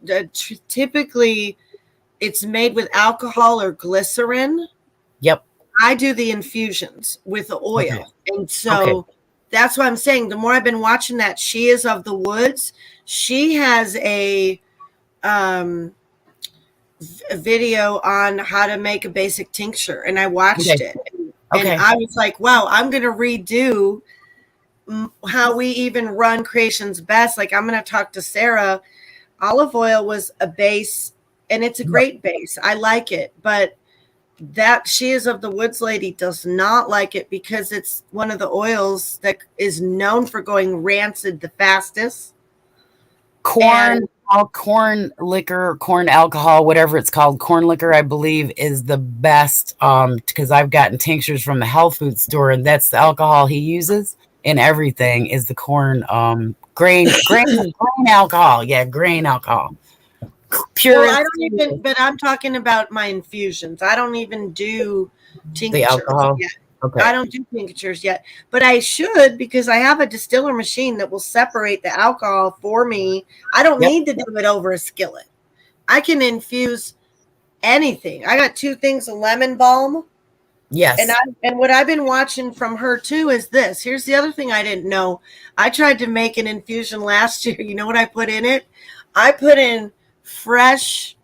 S3: typically, it's made with alcohol or glycerin.
S2: Yep.
S3: I do the infusions with the oil. Okay. And so that's what I'm saying. The more I've been watching that, She Is of the Woods, she has a video on how to make a basic tincture, and I watched it, and I was like, wow, I'm going to redo how we even run Creation's Best. I'm going to talk to Sarah. Olive oil was a base, and it's a great base. I like it, but that She Is of the Woods lady does not like it because it's one of the oils that is known for going rancid the fastest.
S2: Corn liquor, corn alcohol, whatever it's called, corn liquor, I believe, is the best because I've gotten tinctures from the health food store, and that's the alcohol he uses in everything is the corn grain alcohol. Yeah, grain alcohol. Pure.
S3: Well, I don't even, but I'm talking about my infusions. I don't even do tinctures.
S2: The alcohol.
S3: Yet. Okay. I don't do tinctures yet, but I should because I have a distiller machine that will separate the alcohol for me. I don't need to do it over a skillet. I can infuse anything. I got 2 things of lemon balm
S2: Yes.
S3: And what I've been watching from her too is this. Here's the other thing I didn't know. I tried to make an infusion last year. You know what I put in it? I put in fresh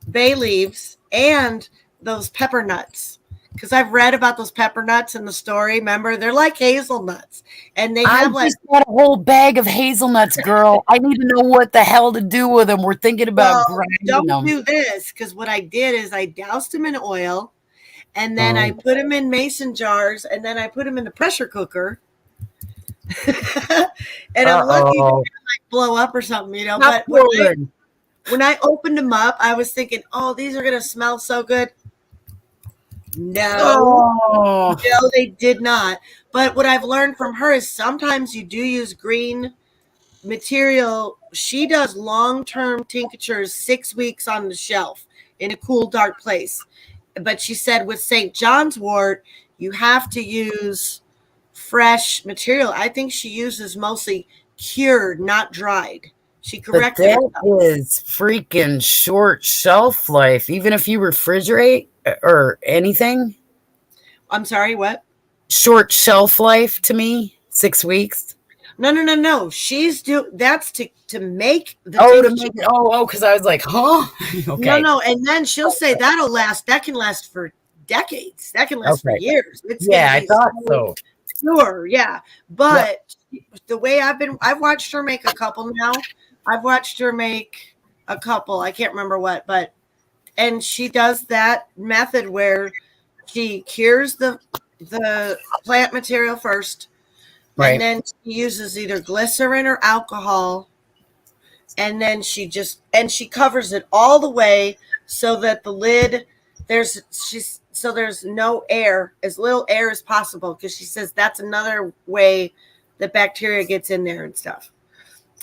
S3: bay leaves and those pepper nuts. Because I've read about those pepper nuts in the story. Remember, they're like hazelnuts, and they
S2: I
S3: have like
S2: just got a whole bag of hazelnuts, girl. I need to know what the hell to do with them. We're thinking about grinding
S3: don't
S2: them.
S3: do this, because what I did is I doused them in oil, and then I put them in mason jars, and then I put them in the pressure cooker. And I'm lucky they didn't like blow up or something, you know. But when I opened them up, I was thinking, oh, these are gonna smell so good. No, they did not. But what I've learned from her is sometimes you do use green material. She does long-term tinctures, 6 weeks on the shelf in a cool, dark place. But she said with St. John's wort, you have to use fresh material. I think she uses mostly cured, not dried. She corrected
S2: that is freaking short shelf life, even if you refrigerate or anything.
S3: I'm sorry, what?
S2: Short shelf life to me, 6 weeks.
S3: No. She's that's to make the
S2: to make it. Because I was like, huh?
S3: Okay. No, and then she'll say that can last for decades. That can last for years.
S2: I thought so.
S3: Sure, yeah. But the way I've watched her make a couple now. I've watched her make a couple. I can't remember what, and she does that method where she cures the plant material first, and then she uses either glycerin or alcohol, and then she covers it all the way so that the lid there's no air, as little air as possible, because she says that's another way that bacteria gets in there and stuff.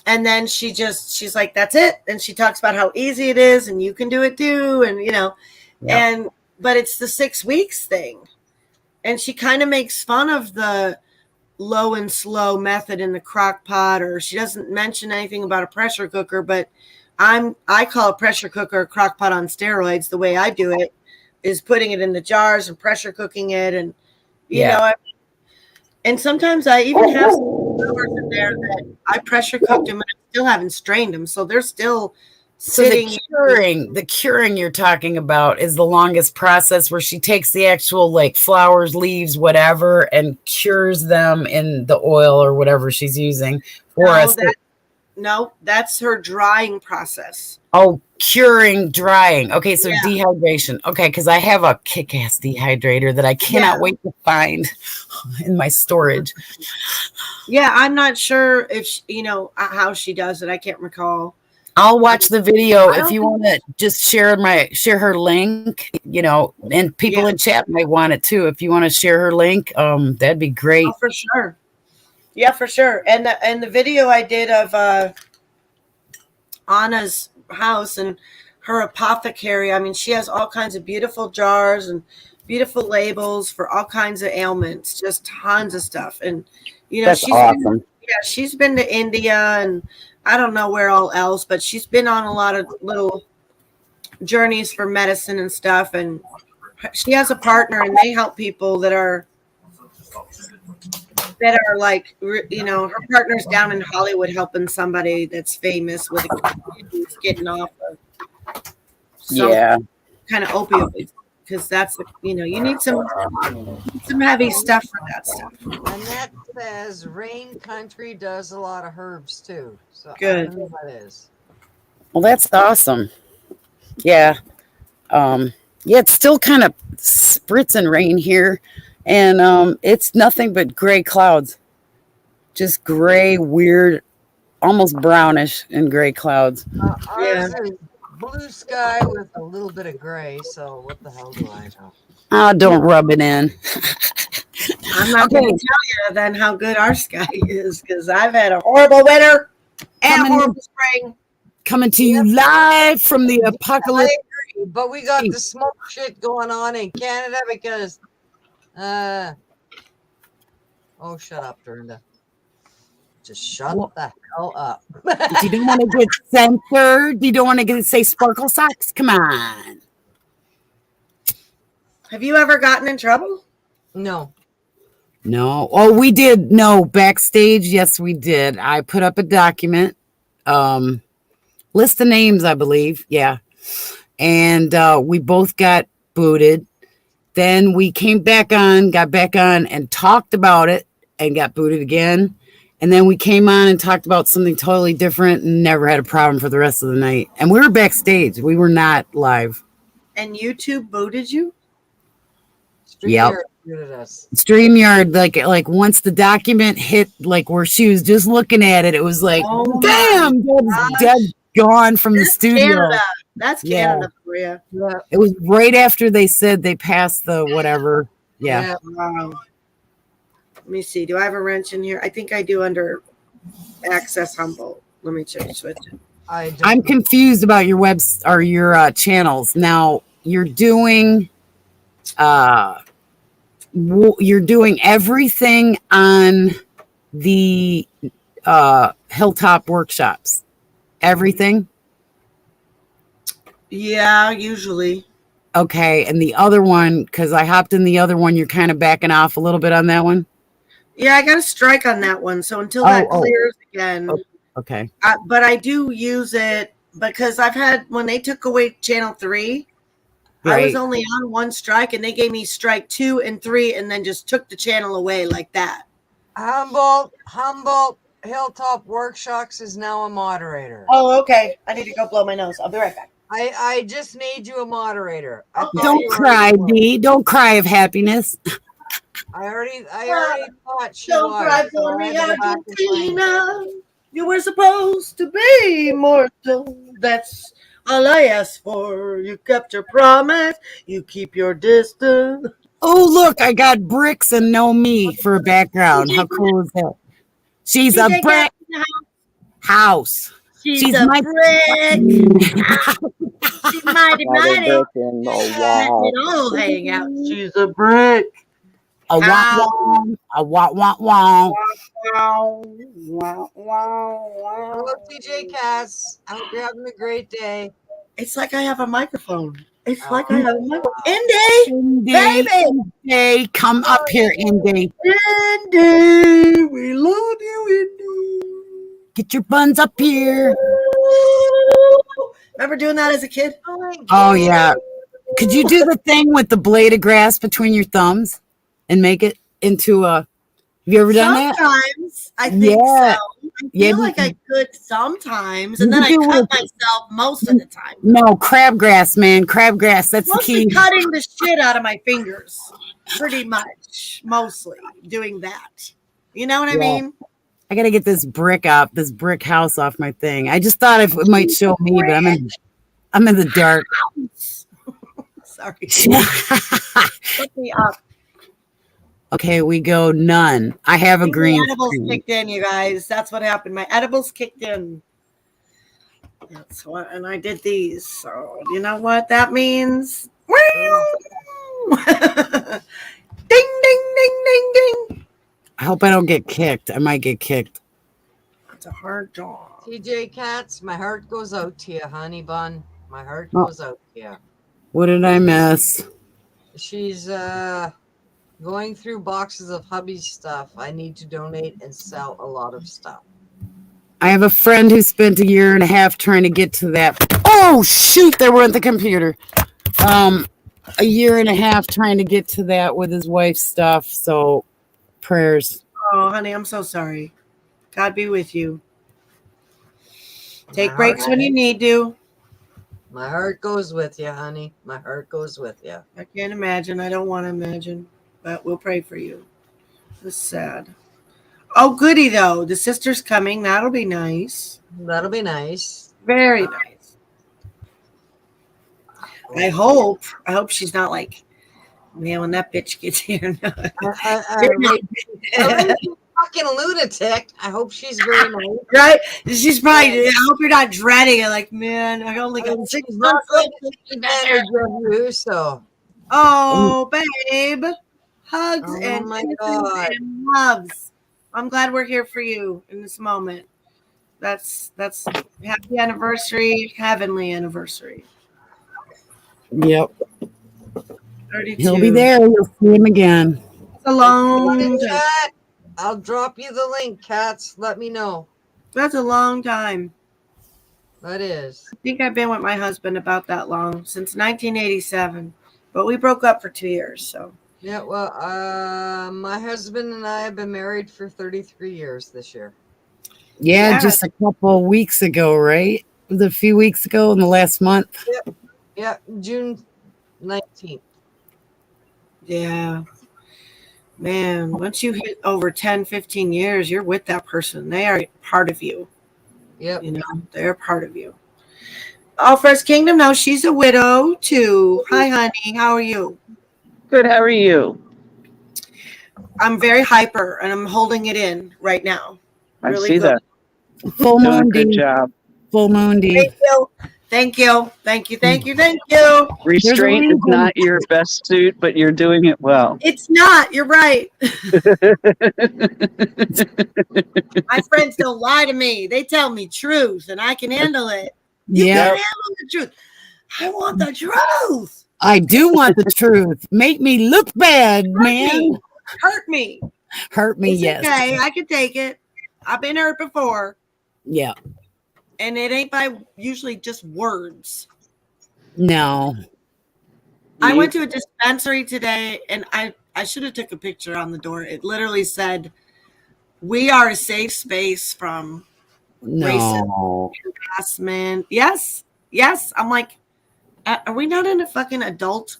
S3: And then she's like, that's it. And she talks about how easy it is and you can do it too. And, you know, but it's the 6 weeks thing. And she kind of makes fun of the low and slow method in the crock pot, or she doesn't mention anything about a pressure cooker, but I call a pressure cooker a crock pot on steroids. The way I do it is putting it in the jars and pressure cooking it. And, you know, and sometimes I even have some in there that I pressure cooked them and I still haven't strained them, so they're still sitting.
S2: So the curing you're talking about is the longest process, where she takes the actual like flowers, leaves, whatever, and cures them in the oil or whatever she's using.
S3: No, that's her drying process.
S2: Oh, curing, drying. Okay, so dehydration. Okay, because I have a kick-ass dehydrator that I cannot wait to find in my storage.
S3: Yeah, I'm not sure if how she does it. I can't recall.
S2: I'll watch the video if you want to just share her link, and people in chat might want it too. If you want to share her link, that'd be great.
S3: Oh, for sure. Yeah, for sure. And the video I did of Anna's house and her apothecary, I mean, she has all kinds of beautiful jars and beautiful labels for all kinds of ailments, just tons of stuff. And
S2: that's awesome.
S3: She's been to India and I don't know where all else, but she's been on a lot of little journeys for medicine and stuff. And she has a partner, and they help people that are like, her partner's down in Hollywood helping somebody that's famous with getting off of kind of opioids, because that's you need some heavy stuff for that stuff.
S1: And that says Rain Country does a lot of herbs too. So
S3: good.
S1: I don't know what that is.
S2: Well, that's awesome. Yeah. It's still kind of spritzing rain here. And it's nothing but gray clouds. Just gray, weird, almost brownish and gray clouds.
S1: Ours is blue sky with a little bit of gray, so what the hell do I know?
S2: Oh, don't rub it in.
S3: I'm not going to tell you then how good our sky is, because I've had a horrible winter and a horrible spring.
S2: Coming to you live from the apocalypse.
S1: But we got the smoke shit going on in Canada because shut up, Dorinda. Just shut the hell up.
S2: You don't want to get censored. You don't want to say sparkle socks. Come on.
S3: Have you ever gotten in trouble?
S1: No.
S2: No. Oh, we did. No, backstage. Yes, we did. I put up a document. List of names, I believe. Yeah. And we both got booted. Then we came back on, got back on and talked about it and got booted again. And then we came on and talked about something totally different and never had a problem for the rest of the night. And we were backstage. We were not live.
S3: And YouTube booted you?
S2: Yep.
S1: Booted us.
S2: StreamYard, like once the document hit, like where she was just looking at it, it was like,
S3: Oh
S2: damn,
S3: gosh.
S2: dead gone from the studio.
S3: Canada. That's
S2: Yeah.
S3: Canada for you.
S1: Yeah.
S2: It was right after they said they passed the whatever. Yeah.
S3: Wow. Let me see. Do I have a wrench in here? I think I do under Access Humboldt. Let me switch it.
S2: I'm confused about your webs or your channels. Now you're doing you're doing everything on the Hilltop workshops. Everything?
S3: Yeah, usually.
S2: Okay, and the other one, because I hopped in the other one, you're kind of backing off a little bit on that one?
S3: Yeah, I got a strike on that one. So until that clears again.
S2: Okay.
S3: But I do use it because I've had, when they took away channel 3, I was
S2: Right.
S3: only on one strike and they gave me strike 2 and 3 and then just took the channel away like that.
S1: Humboldt Hilltop Workshops is now a moderator.
S3: Oh, okay. I need to go blow my nose. I'll be right back.
S1: I just made you a moderator. I thought
S2: Don't
S1: you
S2: cry,
S1: already were.
S2: Dee. Don't cry of happiness.
S1: I already thought she
S3: Don't
S1: was.
S3: cry
S1: so
S3: for
S1: I
S3: me,
S1: had to go back and find her.
S3: Argentina. You were supposed to be immortal. That's all I asked for. You kept your promise. You keep your distance.
S2: Oh, look, I got bricks and no me for a background. How cool is that? She's a
S3: DJ
S2: brick
S3: Cat in the
S2: house.
S3: She's
S2: She's
S3: a
S2: my-
S3: brick. She's mighty,
S4: Another
S3: mighty.
S4: brick in the wall.
S3: Let it all hang out. She's a brick.
S2: A wah wah, a wah wah wah.
S3: Wow, wow, wow,
S1: Hello,
S3: wow.
S1: TJ Cass. I hope you're having a great day.
S3: It's like I have a microphone. It's
S1: Oh.
S3: like I have a microphone. Indy,
S2: Indy,
S3: baby.
S2: Indy, come up here, Indy.
S3: Indy, we love you, Indy.
S2: Get your buns up here.
S3: Remember doing that as a kid?
S2: Oh yeah. Could you do the thing with the blade of grass between your thumbs and make it into a? Have you ever done that?
S3: Sometimes I think
S2: Yeah.
S3: so. I
S2: Yeah,
S3: feel
S2: we
S3: like I
S2: can-
S3: could sometimes,
S2: You
S3: and then I
S2: can do
S3: cut
S2: it.
S3: myself most of the time.
S2: No, crabgrass, man. Crabgrass. That's the
S3: Mostly
S2: key.
S3: cutting the shit out of my fingers. Pretty much. Mostly doing that. You know what I
S2: Yeah.
S3: mean?
S2: I gotta get this brick house off my thing. I just thought it might show me, but I'm in the dark.
S3: Sorry. Put me up.
S2: Okay, we go none. I have a
S3: My
S2: green
S3: edibles
S2: screen.
S3: kicked in, you guys. That's what happened. My edibles kicked in. That's what, and I did these. So you know what that means? ding, ding, ding, ding, ding.
S2: I hope I don't get kicked. I might get kicked.
S3: That's a hard job.
S1: TJ Cats, my heart goes out to you, honey bun. My heart
S2: Oh.
S1: goes out to you.
S2: What did I miss?
S1: She's going through boxes of hubby's stuff. I need to donate and sell a lot of stuff.
S2: I have a friend who spent a year and a half trying to get to that. Oh shoot, they were at the computer. A year and a half trying to get to that with his wife's stuff. So prayers.
S3: Oh, honey, I'm so sorry. God be with you. Take
S1: My
S3: breaks
S1: heart-
S3: when you need to.
S1: My heart goes with you, honey. My heart goes with you.
S3: I can't imagine. I don't want to imagine, but we'll pray for you. It's sad. Oh, goody though. The sister's coming. That'll be nice.
S1: That'll be nice.
S3: Very nice. I hope she's not like, man, when that bitch gets here.
S1: Fucking lunatic. I hope she's very nice.
S3: Right? She's probably, I hope you're not dreading it. Like, man, I only got 6
S1: She's not
S3: months left.
S1: taking advantage of you, so.
S3: Oh, babe. Hugs
S1: Oh,
S3: and
S1: my
S3: kisses
S1: God.
S3: and loves. I'm glad we're here for you in this moment. That's happy anniversary, heavenly anniversary.
S2: Yep.
S3: 32.
S2: He'll be there. You'll see him again.
S3: It's a long
S1: In
S3: time.
S1: chat, I'll drop you the link, cats. Let me know.
S3: That's a long time.
S1: That is.
S3: I think I've been with my husband about that long, since 1987. But we broke up for 2 years, so.
S1: Yeah, well, my husband and I have been married for 33 years this year.
S2: Yeah,
S3: Yeah.
S2: just a couple weeks ago, right? It was a few weeks ago in the last month.
S1: Yeah, June 19th.
S3: Yeah. Man, once you hit over 10, 15 years, you're with that person. They are part of you.
S1: Yep.
S3: You know, they're part of you. Oh, First Kingdom, no, she's a widow too. Hi, honey. How are you?
S4: Good. How are you?
S3: I'm very hyper and I'm holding it in right now.
S4: I
S3: Really
S4: see
S3: good.
S4: that.
S2: Full
S4: Doing a
S2: moon
S4: good
S2: D.
S4: job.
S2: Full moon D.
S3: Thank you. Thank you. Thank you. Thank you. Thank you.
S4: Restraint is
S2: reason.
S4: not your best suit, but you're doing it well.
S3: It's not. You're right. My friends don't lie to me. They tell me truth and I can handle it. You
S2: Yeah,
S3: can't handle the truth. I want the truth.
S2: I do want the truth. Make me look bad, man.
S3: Hurt me.
S2: Hurt me,
S3: It's
S2: yes.
S3: okay. I can take it. I've been hurt before.
S2: Yeah.
S3: And it ain't by usually just words.
S2: No.
S3: I went to a dispensary today and I should have took a picture on the door. It literally said, "We are a safe space from
S2: No.
S3: harassment." Yes. Yes. I'm like, are we not in a fucking adult?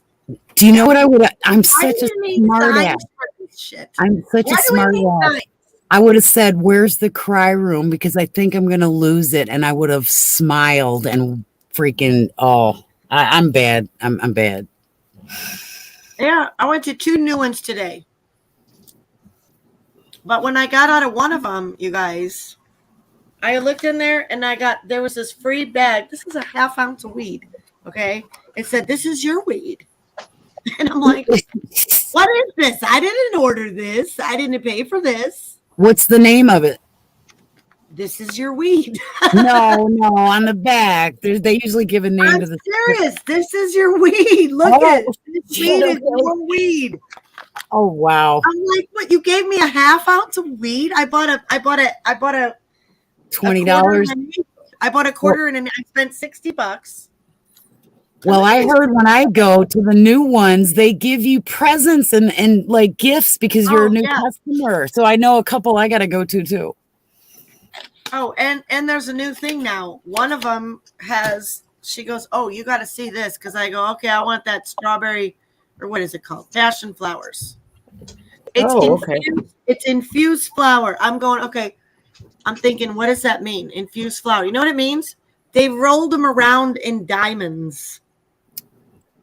S2: Do you know what I would? I'm
S3: Why
S2: such
S3: do
S2: a
S3: you need
S2: smart
S3: signs
S2: ass.
S3: for this shit?
S2: I'm such
S3: Why
S2: a
S3: do
S2: smart
S3: we need
S2: ass.
S3: signs?
S2: I would have said, "Where's the cry room?" Because I think I'm gonna lose it, and I would have smiled and freaking. Oh, I'm bad. I'm bad.
S3: Yeah, I went to 2 new ones today. But when I got out of one of them, you guys, I looked in there and there was this free bag. This is a half ounce of weed. Okay. It said, "This is your weed." And I'm like, what is this? I didn't order this. I didn't pay for this.
S2: What's the name of it?
S3: This is your weed.
S2: No, on the back. They usually give a name
S3: I'm
S2: to the.
S3: serious. This is your weed. Look
S2: Oh,
S3: at it. This weed is your weed.
S2: Oh wow,
S3: I'm like, what? You gave me a half ounce of weed? I bought a
S2: $20.
S3: I bought a quarter and I spent $60.
S2: Well, I heard when I go to the new ones, they give you presents and like gifts because you're a new customer. So I know a couple I got to go to too.
S3: Oh, and there's a new thing now. One of them she goes, "Oh, you got to see this." Because I go, "Okay, I want that strawberry," or what is it called? Passion flowers. It's infused flower. I'm going, okay. I'm thinking, what does that mean? Infused flower. You know what it means? They rolled them around in diamonds.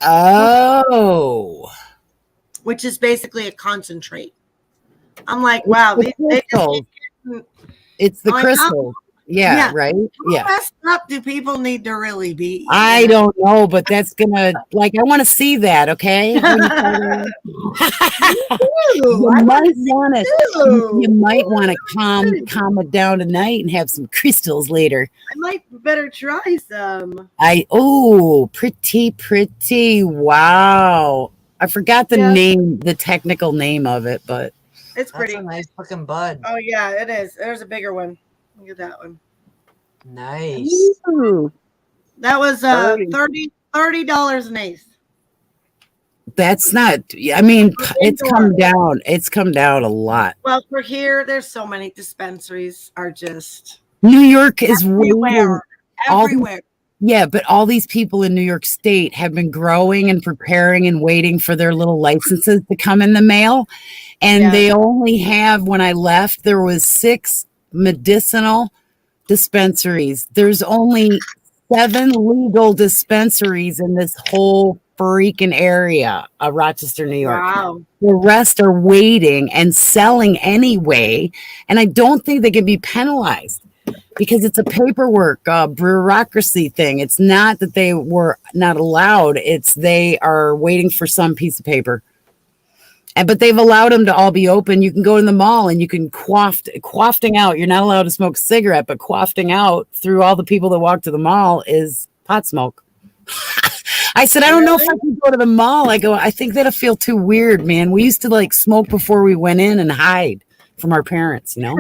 S2: Oh.
S3: Which is basically a concentrate. I'm like, wow.
S2: It's the crystal. Yeah, right?
S3: How messed up do people need to really be?
S2: I don't know, but that's gonna I want to see that, okay? You might want to calm it down tonight and have some crystals later.
S3: I might better try some.
S2: Pretty. Wow. I forgot the name, the technical name of it, but
S3: it's pretty.
S1: That's a nice looking bud.
S3: Oh yeah, it is. There's a bigger one. Look at that one.
S1: Nice.
S4: Ooh.
S3: That was $30 an eighth.
S2: That's not. I mean, it's come down. It's come down a lot.
S3: Well, for here, there's so many dispensaries. Are just
S2: New York is
S3: everywhere.
S2: Yeah, but all these people in New York State have been growing and preparing and waiting for their little licenses to come in the mail. And they only have, when I left, there was 6 medicinal dispensaries. There's only 7 legal dispensaries in this whole freaking area of Rochester, New York.
S3: Wow.
S2: The rest are waiting and selling anyway. And I don't think they can be penalized because it's a paperwork, bureaucracy thing. It's not that they were not allowed. It's they are waiting for some piece of paper. But they've allowed them to all be open. You can go in the mall and you can quafting out. You're not allowed to smoke a cigarette, but quafting out through all the people that walk to the mall is pot smoke. I said, I don't know if I can go to the mall. I go, I think that'll feel too weird, man. We used to like smoke before we went in and hide from our parents, you know?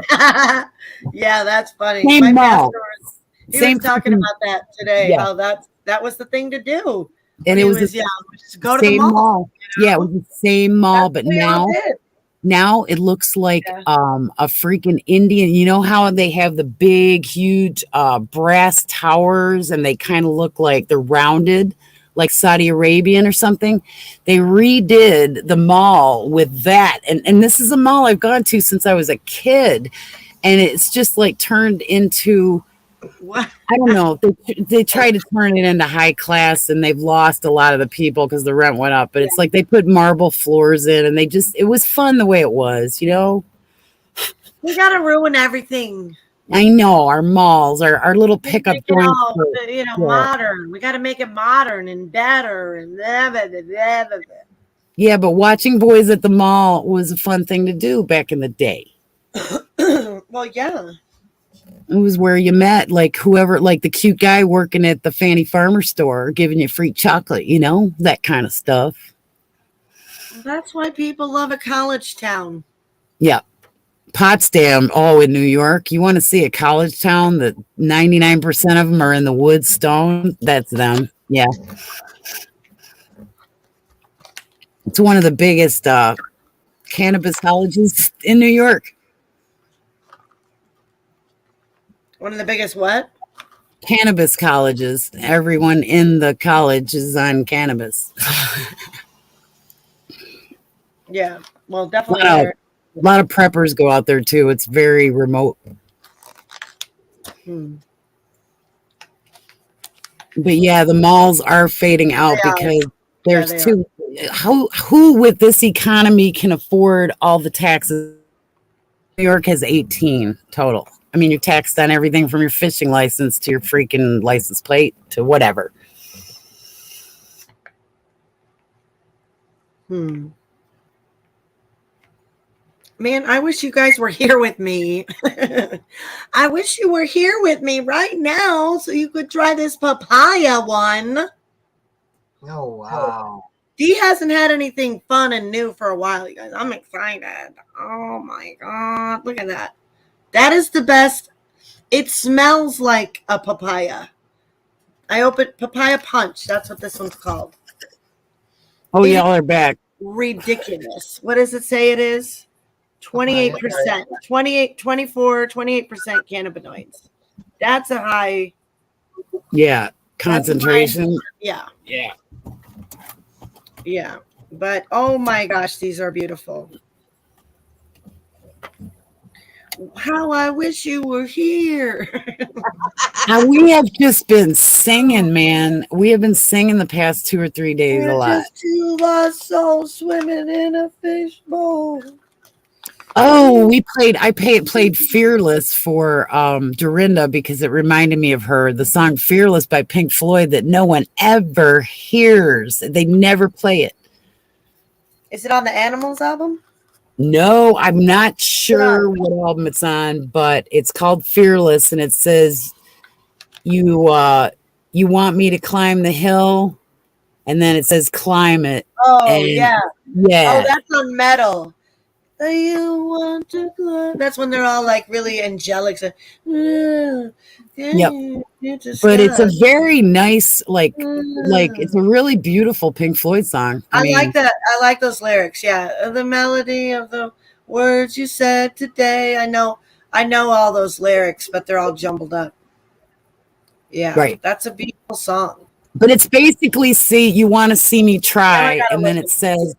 S3: Yeah, that's funny.
S2: Same
S3: My
S2: mall.
S3: pastor was,
S2: Same
S3: was talking
S2: fucking-
S3: about that today.
S2: Yeah.
S3: How that was the thing to do.
S2: And
S3: when
S2: it
S3: he
S2: was the
S3: young. Just go to the
S2: same
S3: mall.
S2: Yeah, it was the same mall,
S3: That's
S2: but
S3: what we all
S2: now
S3: did.
S2: now it looks like
S3: Yeah.
S2: a freaking Indian. You know how they have the big, huge brass towers and they kind of look like they're rounded, like Saudi Arabian or something. They redid the mall with that. And this is a mall I've gone to since I was a kid. And it's just like turned into,
S3: What?
S2: I don't know. They tried to turn it into high class and they've lost a lot of the people because the rent went up. But it's like they put marble floors in and it was fun the way it was, you know?
S3: We gotta ruin everything.
S2: I know our malls, our little pickup
S3: Make it
S2: joints.
S3: all,
S2: Yeah.
S3: modern. We gotta make it modern and better and blah, blah, blah, blah, blah.
S2: Yeah, but watching boys at the mall was a fun thing to do back in the day.
S3: Well, yeah.
S2: It was where you met like whoever, like the cute guy working at the Fanny Farmer store giving you free chocolate, you know, that kind of stuff.
S3: That's why people love a college town.
S2: Yeah. Potsdam, in New York. You want to see a college town that 99% of them are in the wood stone? That's them. Yeah. It's one of the biggest cannabis colleges in New York.
S3: One of the biggest what?
S2: Cannabis colleges. Everyone in the college is on cannabis.
S3: Yeah. Well, definitely.
S2: Wow.
S3: there.
S2: A lot of preppers go out there too. It's very remote.
S3: Hmm.
S2: But yeah, the malls are fading out
S3: They are.
S2: because there's
S3: they
S2: too who with this economy can afford all the taxes. New York has 18 total. I mean, you're taxed on everything from your fishing license to your freaking license plate to whatever.
S3: Hmm. Man, I wish you guys were here with me. I wish you were here with me right now so you could try this papaya one.
S1: Oh, wow.
S3: Dee hasn't had anything fun and new for a while, you guys. I'm excited. Oh my God. Look at that. That is the best. It smells like a papaya. I opened papaya punch. That's what this one's called.
S2: Oh, y'all are back.
S3: Ridiculous. What does it say it is? 28%, 28%, 28% cannabinoids. That's a high.
S2: Yeah, concentration.
S3: Yeah.
S2: Yeah.
S3: Yeah. But oh my gosh, these are beautiful. How I wish you were here.
S2: Now, we have just been singing, man. We have been singing the past 2 or 3 days a
S3: We're
S2: lot.
S3: just two lost souls swimming in a fishbowl.
S2: Oh, I played Fearless for Dorinda because it reminded me of her. The song Fearless by Pink Floyd that no one ever hears. They never play it.
S3: Is it on the Animals album?
S2: No, I'm not sure what album it's on, but it's called Fearless and it says you want me to climb the hill, and then it says climb it.
S3: Oh,
S2: And-
S3: yeah.
S2: Yeah.
S3: Oh, that's on Metal. You want to climb. That's when they're all like really angelic. So,
S2: But it's a very nice, like it's a really beautiful Pink Floyd song.
S3: I
S2: mean,
S3: like that. I like those lyrics. Yeah, the melody of the words you said today. I know all those lyrics, but they're all jumbled up. Yeah,
S2: Right.
S3: That's a beautiful song.
S2: but it's basically you want to see me try,
S3: gotta
S2: and then it
S3: listen.
S2: says,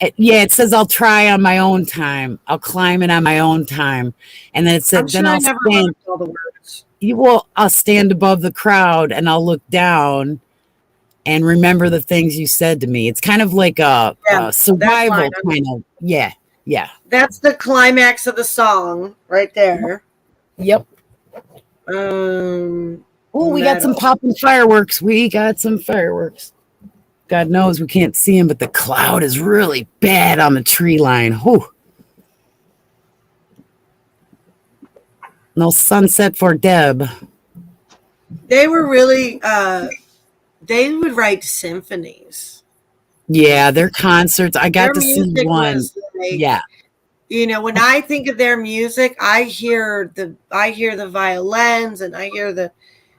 S2: it says I'll try on my own time. I'll climb it on my own time, and then it said
S3: I'm sure
S2: then
S3: I
S2: I'll
S3: never
S2: stand.
S3: learned all the words.
S2: I'll stand above the crowd and I'll look down and remember the things you said to me. It's kind of like a survival
S3: line.
S2: kind of. Yeah.
S3: That's the climax of the song right there.
S2: Yep.
S3: Um.
S2: Oh, we got some
S3: Metal.
S2: popping fireworks. God knows we can't see them, but the cloud is really bad on the tree line. Whew. No sunset for Deb.
S3: They were really they would write symphonies.
S2: Yeah, their concerts. I got
S3: Their
S2: to see
S3: music
S2: one.
S3: was like,
S2: Yeah.
S3: you know, when I think of their music, I hear the violins, and I hear the,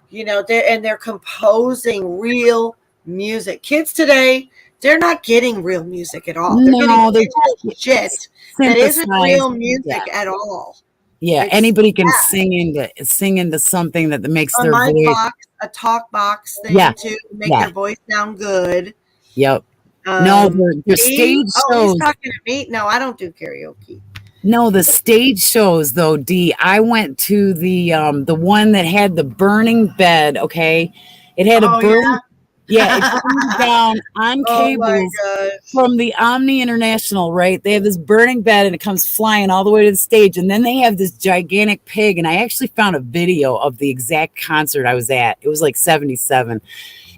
S3: you know, they're composing real music. Kids today, they're not getting real music at all. They're getting
S2: No, they're
S3: shit that isn't real
S2: synthesized.
S3: music
S2: Yeah.
S3: at all.
S2: Yeah.
S3: It's
S2: Anybody can sing into something that makes
S3: a
S2: their
S3: mic
S2: voice.
S3: box, a talk box thing
S2: Yeah.
S3: to make
S2: Yeah.
S3: their voice sound good.
S2: Yep. No, their
S3: me?
S2: stage
S3: Oh,
S2: shows.
S3: he's talking to me. No, I don't do karaoke.
S2: No, the stage shows though, D. I went to the one that had the burning bed. Okay, it had a burning. Yeah, it comes down on
S3: Oh my
S2: cables
S3: gosh.
S2: from the Omni International. Right, they have this burning bed, and it comes flying all the way to the stage. And then they have this gigantic pig. And I actually found a video of the exact concert I was at. It was like '77,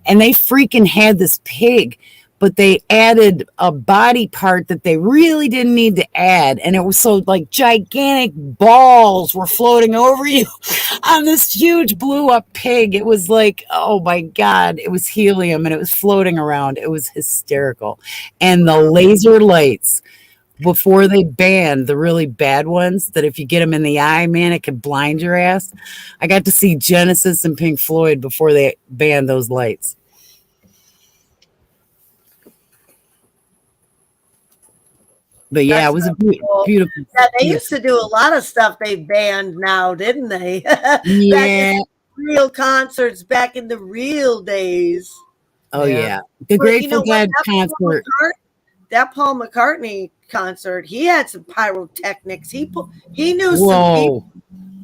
S2: and they freaking had this pig, but they added a body part that they really didn't need to add. And it was so like gigantic balls were floating over you on this huge blew up pig. It was like, oh my God, it was helium and it was floating around. It was hysterical. And the laser lights, before they banned the really bad ones, that if you get them in the eye, man, it could blind your ass. I got to see Genesis and Pink Floyd before they banned those lights. But yeah, it was a beautiful.
S3: Yeah, they used to do a lot of stuff they banned now, didn't they?
S2: Yeah.
S3: Real concerts back in the real days.
S2: Oh yeah. The Grateful Dead concert.
S3: That Paul McCartney concert, he had some pyrotechnics. He knew
S2: Whoa.
S3: some people.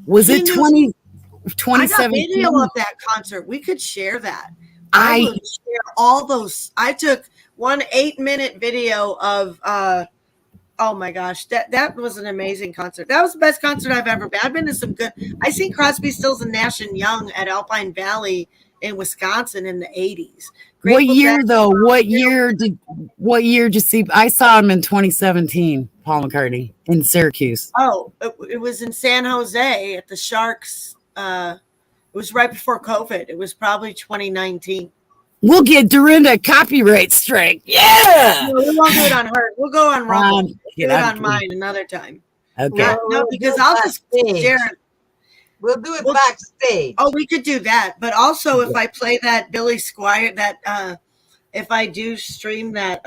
S2: Was it 2017?
S3: I got video of that concert. We could share that. I would share all those. I took one 8-minute video of oh my gosh, that was an amazing concert. That was the best concert I've ever been. I've been to some good. I seen Crosby, Stills and Nash and Young at Alpine Valley in Wisconsin in the 80s.
S2: What year though? What year did you see? I saw him in 2017, Paul McCartney in Syracuse.
S3: Oh, it was in San Jose at the Sharks. It was right before COVID. It was probably 2019.
S2: We'll get Dorinda a copyright strike. Yeah.
S3: No, we won't do it on her. We'll go on Rumble. Do it on
S2: kidding.
S3: mine another time.
S2: Okay.
S3: No, because I'll just share it.
S1: We'll do it backstage.
S3: Oh, we could do that. But also, if I play that Billy Squire, if I do stream that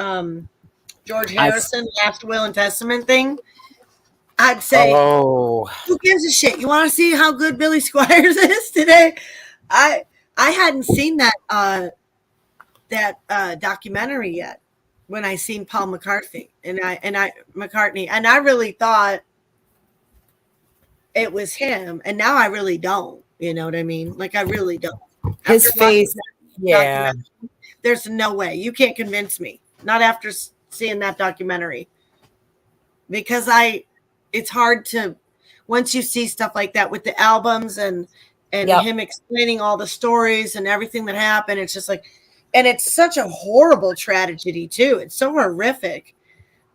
S3: George Harrison Last Will and Testament thing, I'd say, who gives a shit? You want to see how good Billy Squires is today? I hadn't seen that documentary yet when I seen Paul McCartney and I really thought it was him, and now I really don't. You know what I mean? Like I really don't.
S2: His face, yeah.
S3: There's no way you can't convince me. Not after seeing that documentary, because it's hard to once you see stuff like that with the albums and him explaining all the stories and everything that happened. It's just like, and it's such a horrible tragedy too. It's so horrific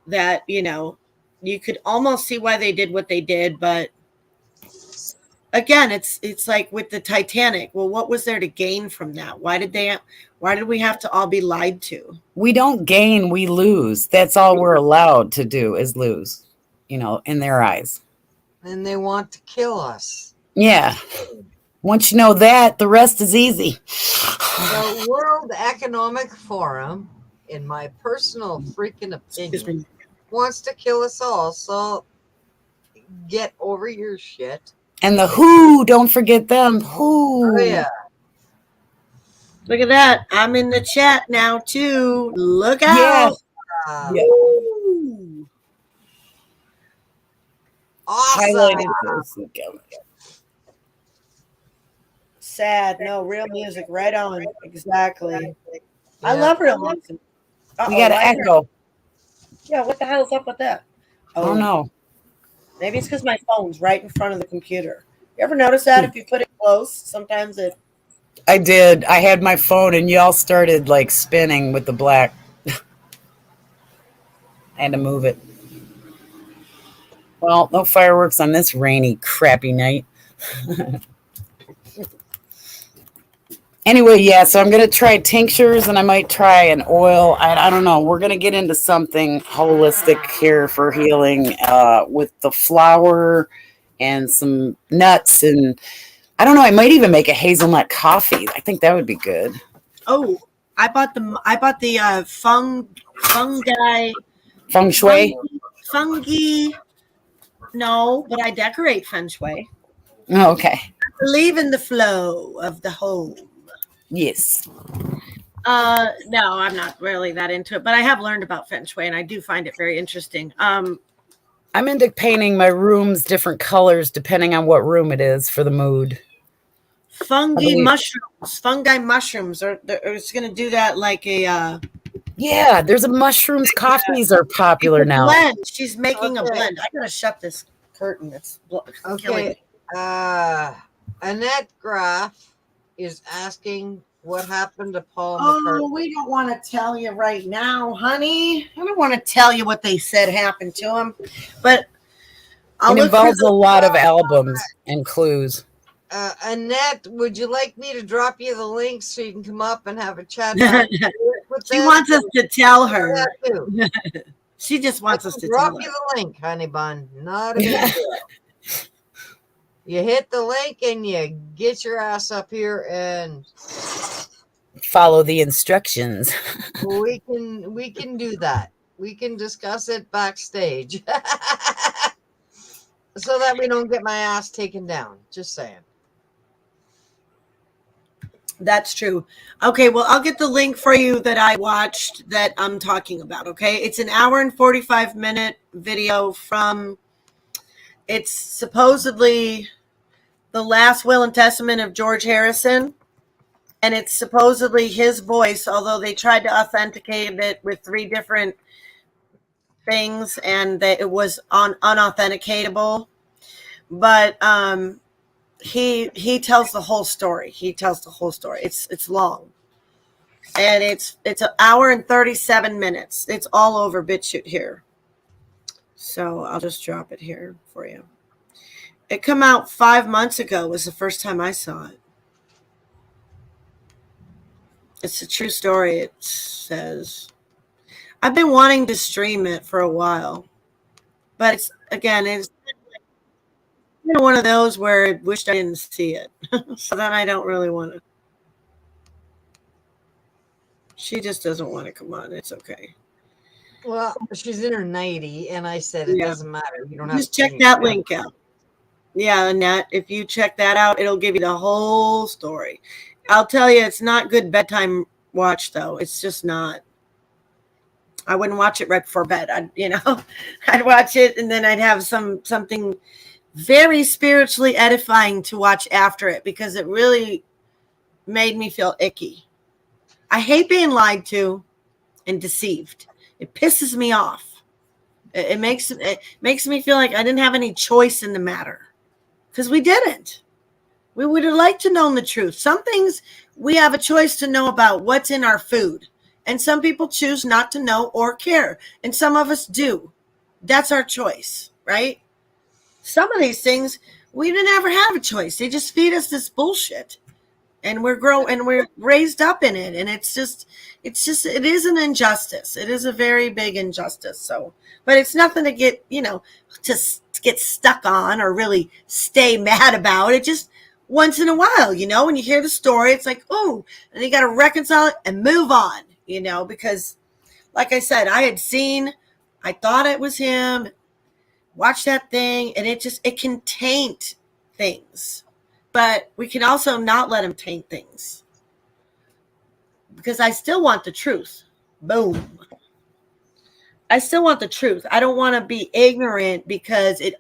S3: that you could almost see why they did what they did, but. Again, it's like with the Titanic. Well, what was there to gain from that? Why did we have to all be lied to?
S2: We don't gain, we lose. That's all we're allowed to do is lose, in their eyes.
S1: And they want to kill us.
S2: Yeah. Once you know that, the rest is easy.
S1: The World Economic Forum, in my personal freaking opinion, wants to kill us all. So get over your shit.
S2: And the WHO, don't forget them. WHO.
S1: Oh, yeah.
S3: Look at that. I'm in the chat now, too. Look out.
S2: Yeah.
S1: Awesome.
S3: Sad. No, real music. Right on. Exactly. Yeah. I love real music.
S2: We got to echo.
S3: Yeah, what the hell's up with that?
S2: Oh, no.
S3: Maybe it's because my phone's right in front of the computer. You ever notice that if you put it close, sometimes it...
S2: I did. I had my phone and y'all started like spinning with the black. I had to move it. Well, no fireworks on this rainy, crappy night. Anyway, yeah, so I'm gonna try tinctures and I might try an oil. I don't know. We're gonna get into something holistic here for healing, with the flour and some nuts, and I don't know. I might even make a hazelnut coffee. I think that would be good.
S3: Oh, I bought the fungi
S2: Feng shui.
S3: fungi. No, but I decorate feng shui.
S2: Oh, okay.
S3: Believe in the flow of the home.
S2: Yes.
S3: No, I'm not really that into it, but I have learned about feng shui and I do find it very interesting.
S2: I'm into painting my rooms different colors depending on what room it is for the mood.
S3: Fungi mushrooms are it's going to do that like a
S2: Yeah, there's a mushrooms coffees are popular now.
S3: blend. She's making a
S1: Okay.
S3: blend. I gotta shut this curtain. It's killing
S1: Okay.
S3: me.
S1: Annette Graff is asking what happened to Paul
S3: Oh,
S1: McCartney.
S3: we don't want to tell you right now, honey. I don't want to tell you what they said happened to him, but I'll
S2: It
S3: look for
S2: involves a
S3: the.
S2: lot of albums and clues.
S1: Annette, would you like me to drop you the link so you can come up and have a chat back with
S3: She
S1: them?
S3: wants us to tell her.
S1: That too.
S3: She just wants us to
S1: Drop
S3: tell
S1: you
S3: her.
S1: the link, honey bun. Not a big deal. You hit the link and you get your ass up here, and
S2: Follow the instructions.
S1: we can do that. We can discuss it backstage. So that we don't get my ass taken down. Just saying.
S3: That's true. Okay, well, I'll get the link for you that I watched that I'm talking about. Okay, it's an hour and 45-minute video from. It's supposedly the last will and testament of George Harrison, and it's supposedly his voice, although they tried to authenticate it with 3 different things and that it was unauthenticatable. But he tells the whole story. It's long, and it's an hour and 37 minutes. It's all over BitChute here, so I'll just drop it here for you. It come out 5 months ago. Was the first time I saw it. It's a true story. It says, I've been wanting to stream it for a while, but it's one of those where I wished I didn't see it. So then I don't really want to. She just doesn't want to come on. It's okay.
S1: Well, she's in her 90, and I said it
S3: Yeah.
S1: doesn't matter. You don't have
S3: Just
S1: to
S3: check
S1: change
S3: that
S1: it.
S3: link out. Yeah, Annette, if you check that out, it'll give you the whole story. I'll tell you, it's not good bedtime watch, though. It's just not. I wouldn't watch it right before bed. I'd watch it, and then I'd have something very spiritually edifying to watch after it, because it really made me feel icky. I hate being lied to and deceived. It pisses me off. It makes me feel like I didn't have any choice in the matter, because we didn't. We would have liked to know the truth. Some things we have a choice to know about what's in our food, and some people choose not to know or care, and some of us do. That's our choice, right? Some of these things we didn't ever have a choice. They just feed us this bullshit, and we're raised up in it, and it is an injustice. It is a very big injustice. So, but it's nothing to get to get stuck on or really stay mad about. It just once in a while, when you hear the story, it's like, oh, and you got to reconcile it and move on, because like I said, I thought it was him, watch that thing, and it can taint things, but we can also not let him taint things, because I still want the truth. Boom. I still want the truth. I don't want to be ignorant because it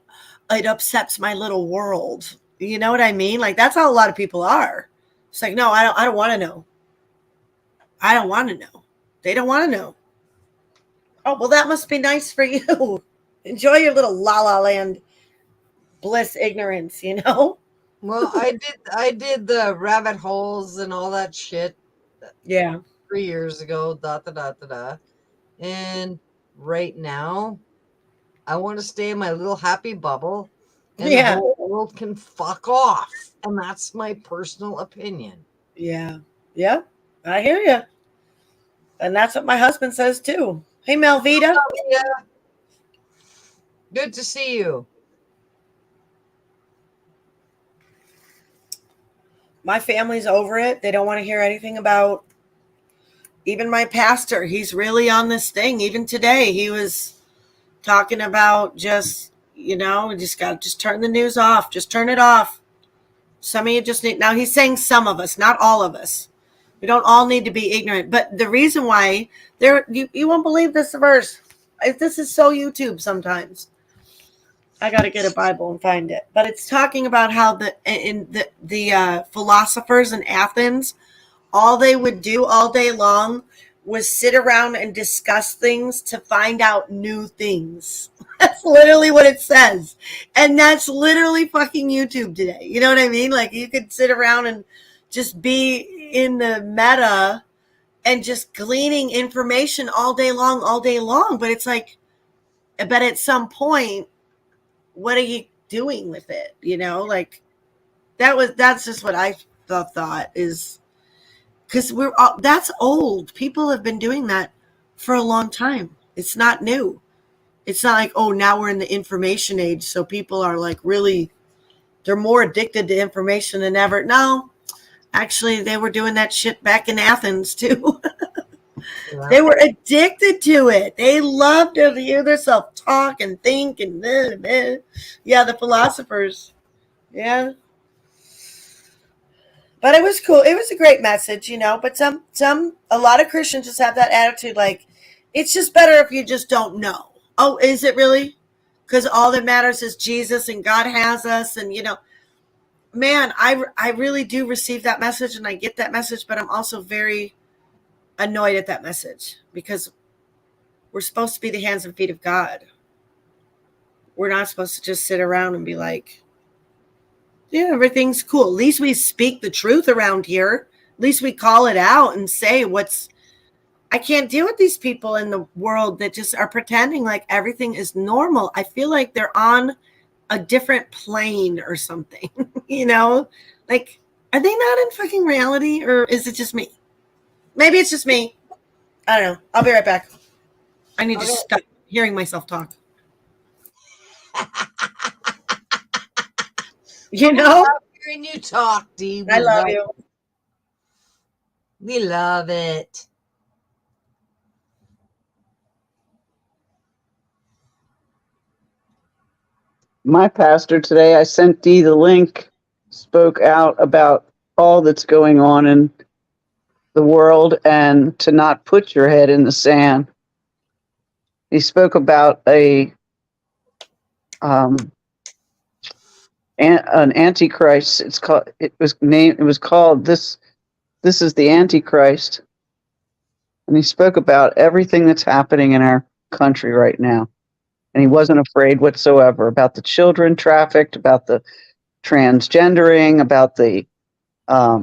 S3: upsets my little world. You know what I mean? Like, that's how a lot of people are. It's like, no, I don't want to know. I don't want to know. They don't want to know. Oh, well, that must be nice for you. Enjoy your little la la land bliss ignorance,
S1: Well, I did the rabbit holes and all that shit
S3: Yeah.
S1: 3 years ago, and right now I want to stay in my little happy bubble, and
S3: Yeah.
S1: the whole world can fuck off, and that's my personal opinion.
S3: Yeah. Yeah, I hear you. And that's what my husband says too. Hey, Melvita.
S1: Yeah. Good to see you.
S3: My family's over it. They don't want to hear anything about even my pastor. He's really on this thing. Even today, he was talking about just, just got to just turn the news off. Just turn it off. Some of you just need, now he's saying some of us, not all of us. We don't all need to be ignorant. But the reason why you won't believe this verse. This is so YouTube sometimes. I got to get a Bible and find it. But it's talking about how the philosophers in Athens, all they would do all day long was sit around and discuss things to find out new things. That's literally what it says. And that's literally fucking YouTube today. You know what I mean? Like you could sit around and just be in the meta and just gleaning information all day long. But it's like, but at some point, what are you doing with it? Like that's just what I thought is, because that's old. People have been doing that for a long time. It's not new. It's not like, oh, now we're in the information age. So people are like they're more addicted to information than ever. No, actually they were doing that shit back in Athens too.
S1: Yeah.
S3: They were addicted to it. They loved to hear themselves talk and think and yeah, the philosophers. Yeah. But it was cool. It was a great message, but a lot of Christians just have that attitude like, it's just better if you just don't know. Oh, is it really? Because all that matters is Jesus and God has us. And, man, I really do receive that message and I get that message, but I'm also very annoyed at that message because we're supposed to be the hands and feet of God. We're not supposed to just sit around and be like, yeah, everything's cool. At least we speak the truth around here. At least we call it out and say I can't deal with these people in the world that just are pretending like everything is normal. I feel like they're on a different plane or something, like, are they not in fucking reality or is it just me? Maybe it's just me. I don't know. I'll be right back. I need to stop hearing myself talk.
S1: Hearing you talk, Dee.
S3: I love you.
S1: We love it.
S5: My pastor today, I sent Dee the link, spoke out about all that's going on in the world and to not put your head in the sand. He spoke about an antichrist. It was called this is the Antichrist. And he spoke about everything that's happening in our country right now. And he wasn't afraid whatsoever about the children trafficked, about the transgendering, about the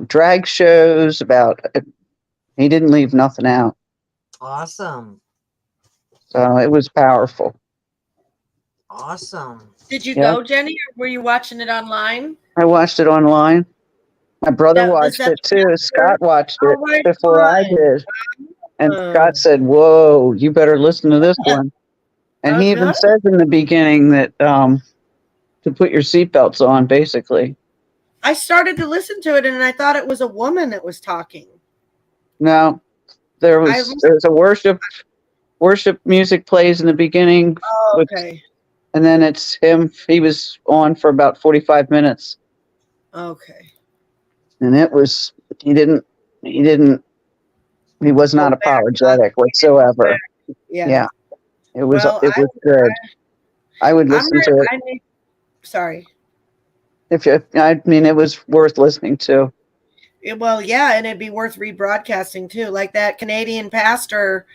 S5: drag shows, he didn't leave nothing out.
S1: Awesome.
S5: So it was powerful.
S1: Awesome.
S3: Did you go, Jenny, or were you watching it online?
S5: I watched it online. My brother watched it too. Scott watched it before I did. And Scott said, whoa, you better listen to this one. And he even says in the beginning that to put your seatbelts on, basically.
S3: I started to listen to it and I thought it was a woman that was talking.
S5: No, there was a worship music plays in the beginning.
S3: Oh, okay.
S5: And then it's him. He was on for about 45 minutes.
S3: Okay.
S5: And he was not apologetic whatsoever. Yeah. It was good. I would listen to it.
S3: Sorry.
S5: It was worth listening to.
S3: Well, yeah, and it'd be worth rebroadcasting too. Like that Canadian pastor,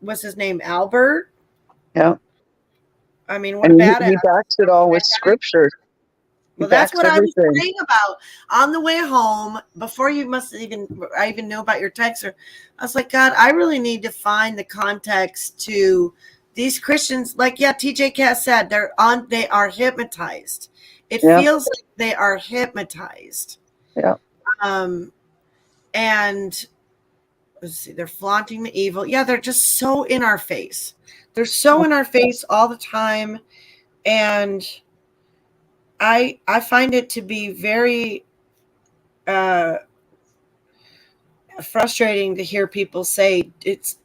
S3: what's his name, Albert?
S5: Yeah.
S3: I mean, what about it?
S5: He backs it all with scripture.
S3: Well, that's what I was praying about on the way home. Before I even knew about your text. I was like, God, I really need to find the context to these Christians. Like, yeah, TJ Cass said they are hypnotized. It feels like they are hypnotized.
S5: Yeah.
S3: And let's see, they're flaunting the evil. Yeah, they're just so in our face. They're so in our face all the time. And I find it to be very frustrating to hear people say it's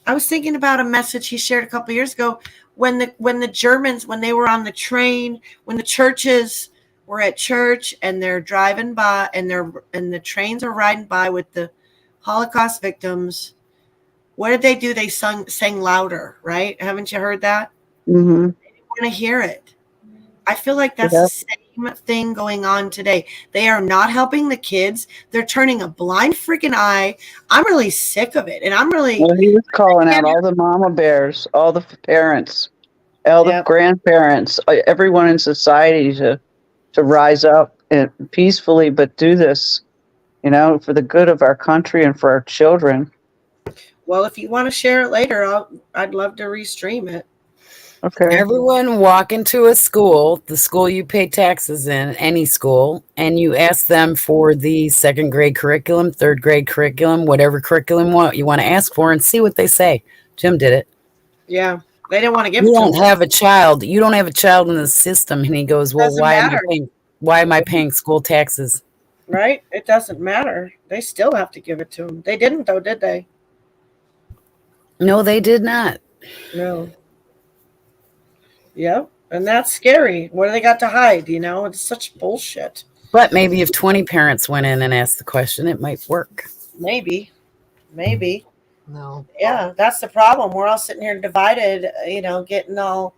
S3: I was thinking about a message he shared a couple of years ago when the Germans, when they were on the train, when the churches were at church and they're driving by and the trains are riding by with the Holocaust victims. What did they do? They sang louder, right? Haven't you heard that?
S5: Mm-hmm.
S3: I want to hear it. I feel like that's the same thing going on today. They are not helping the kids. They're turning a blind freaking eye. I'm really sick of it. And I'm really...
S5: Well, he was calling out all the mama bears, all the parents, all the grandparents, everyone in society to rise up and peacefully, but do this, for the good of our country and for our children.
S3: Well, if you want to share it later, I'd love to restream it.
S5: Okay.
S2: Everyone walk into a school, the school you pay taxes in, any school, and you ask them for the second grade curriculum, third grade curriculum, whatever curriculum you want to ask for, and see what they say. Jim did it.
S3: Yeah, they didn't want to give
S2: You
S3: it to
S2: don't
S3: him.
S2: have a child. You don't have a child in the system, and he goes, "Well,
S3: Doesn't
S2: why
S3: matter.
S2: am I paying school taxes?"
S3: Right? It doesn't matter. They still have to give it to him. They didn't, though, did they?
S2: No, they did not.
S3: No. Yep. And that's scary. What do they got to hide? It's such bullshit.
S2: But maybe if 20 parents went in and asked the question, it might work.
S3: Maybe.
S1: No.
S3: Yeah, that's the problem. We're all sitting here divided, getting all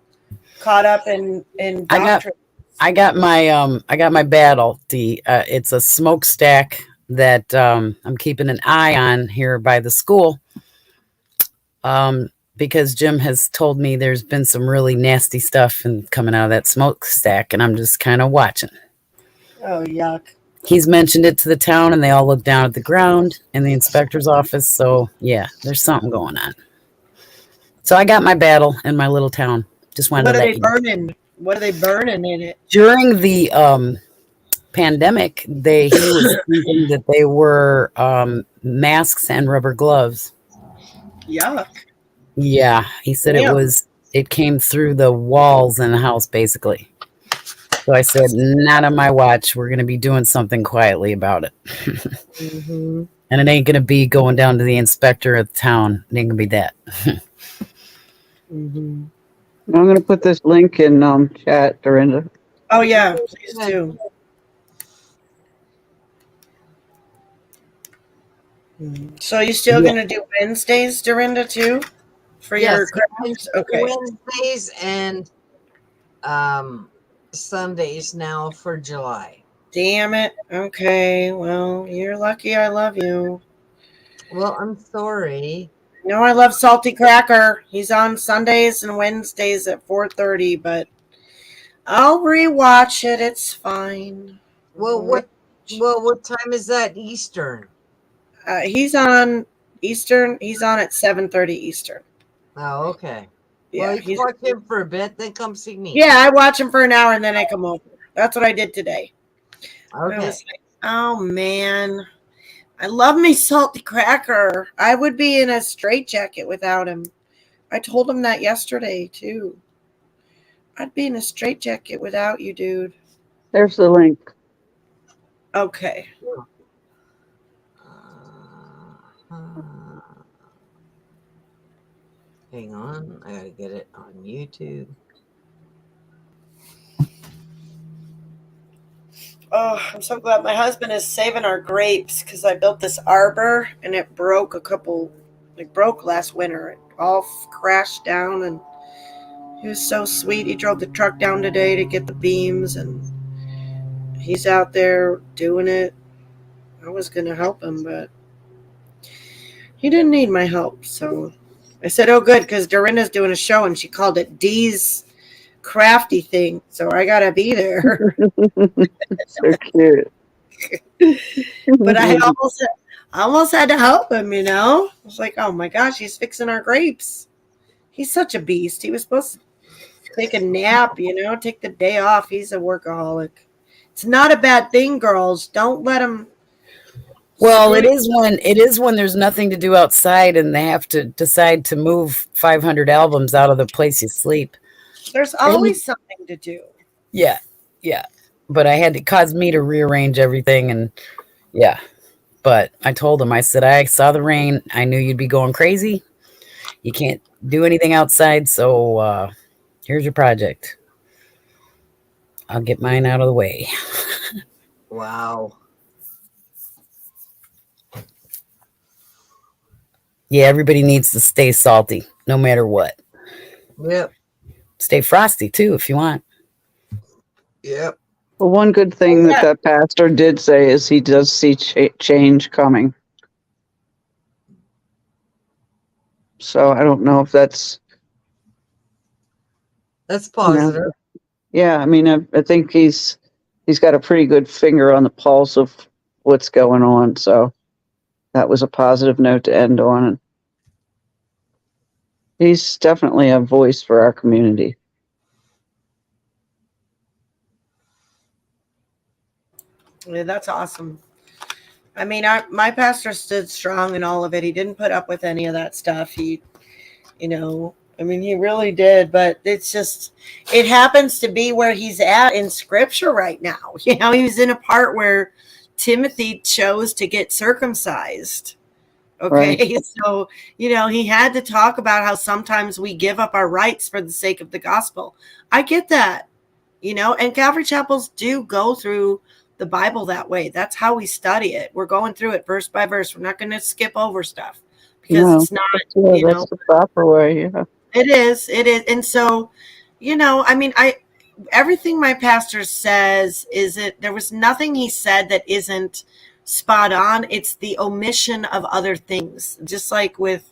S3: caught up in doctrine.
S2: I got my battle. It's a smokestack that I'm keeping an eye on here by the school. Because Jim has told me there's been some really nasty stuff coming out of that smokestack, and I'm just kind of watching.
S3: Oh, yuck.
S2: He's mentioned it to the town, and they all look down at the ground in the inspector's office. So, yeah, there's something going on. So I got my battle in my little town. Just wanted
S3: What
S2: to
S3: are
S2: let
S3: they
S2: you know.
S3: burning? What are they burning in it?
S2: During the pandemic, he was thinking that they were masks and rubber gloves.
S3: Yuck.
S2: Yeah, he said it came through the walls in the house, basically. So I said, not on my watch. We're going to be doing something quietly about it.
S3: Mm-hmm.
S2: And it ain't going to be going down to the inspector at the town. It ain't going to be that.
S3: Mm-hmm.
S5: I'm going to put this link in chat, Dorinda.
S3: Oh, yeah, please do. So you still going to do Wednesdays, Dorinda, too? For your crafts? Okay.
S1: Wednesdays and Sundays now for July.
S3: Damn it. Okay. Well, you're lucky I love you.
S1: Well, I'm sorry.
S3: No, I love Salty Cracker. He's on Sundays and Wednesdays at 4:30, but I'll rewatch it. It's fine.
S1: Well, what time is that Eastern?
S3: He's on Eastern. He's on at 7:30 Eastern.
S1: Oh, okay.
S3: Yeah,
S1: well, you watch him for a bit, then come see me.
S3: Yeah, I watch him for an hour and then I come over. That's what I did today.
S1: Okay.
S3: I was like, oh man, I love me Salty Cracker. I would be in a straitjacket without him. I told him that yesterday too. I'd be in a straitjacket without you, dude.
S5: There's the link.
S3: Okay.
S1: Hang on, I gotta get it on YouTube.
S3: Oh, I'm so glad my husband is saving our grapes because I built this arbor and it broke broke last winter. It all crashed down and he was so sweet. He drove the truck down today to get the beams and he's out there doing it. I was going to help him, but he didn't need my help. So I said, oh, good, because Dorinda's doing a show and she called it Dee's Crafty Thing. So I got to be there.
S5: So cute.
S3: But I almost had to help him, I was like, oh my gosh, he's fixing our grapes. He's such a beast. He was supposed to take a nap, take the day off. He's a workaholic. It's not a bad thing, girls. Don't let him
S2: Well, it is when there's nothing to do outside and they have to decide to move 500 albums out of the place you sleep.
S3: There's always something to do.
S2: Yeah, yeah. But it caused me to rearrange everything, and yeah. But I told him, I said, I saw the rain. I knew you'd be going crazy. You can't do anything outside, so here's your project. I'll get mine out of the way.
S1: Wow.
S2: Yeah, everybody needs to stay salty, no matter what.
S1: Yep.
S2: Stay frosty, too, if you want.
S1: Yep.
S5: Well, one good thing that pastor did say is he does see change coming. So I don't know if that's
S1: positive.
S5: Yeah, I mean, I think he's got a pretty good finger on the pulse of what's going on. So that was a positive note to end on. And he's definitely a voice for our community.
S3: Yeah, that's awesome. I mean, my pastor stood strong in all of it. He didn't put up with any of that stuff. He really did. But it's just, it happens to be where he's at in scripture right now. He's in a part where Timothy chose to get circumcised. Okay. Right. So, he had to talk about how sometimes we give up our rights for the sake of the gospel. I get that, and Calvary chapels do go through the Bible that way. That's how we study it. We're going through it verse by verse. We're not going to skip over stuff because it's not,
S5: that's the proper way. Yeah,
S3: it is. And so, everything my pastor says there was nothing he said that isn't spot on. It's the omission of other things. Just like with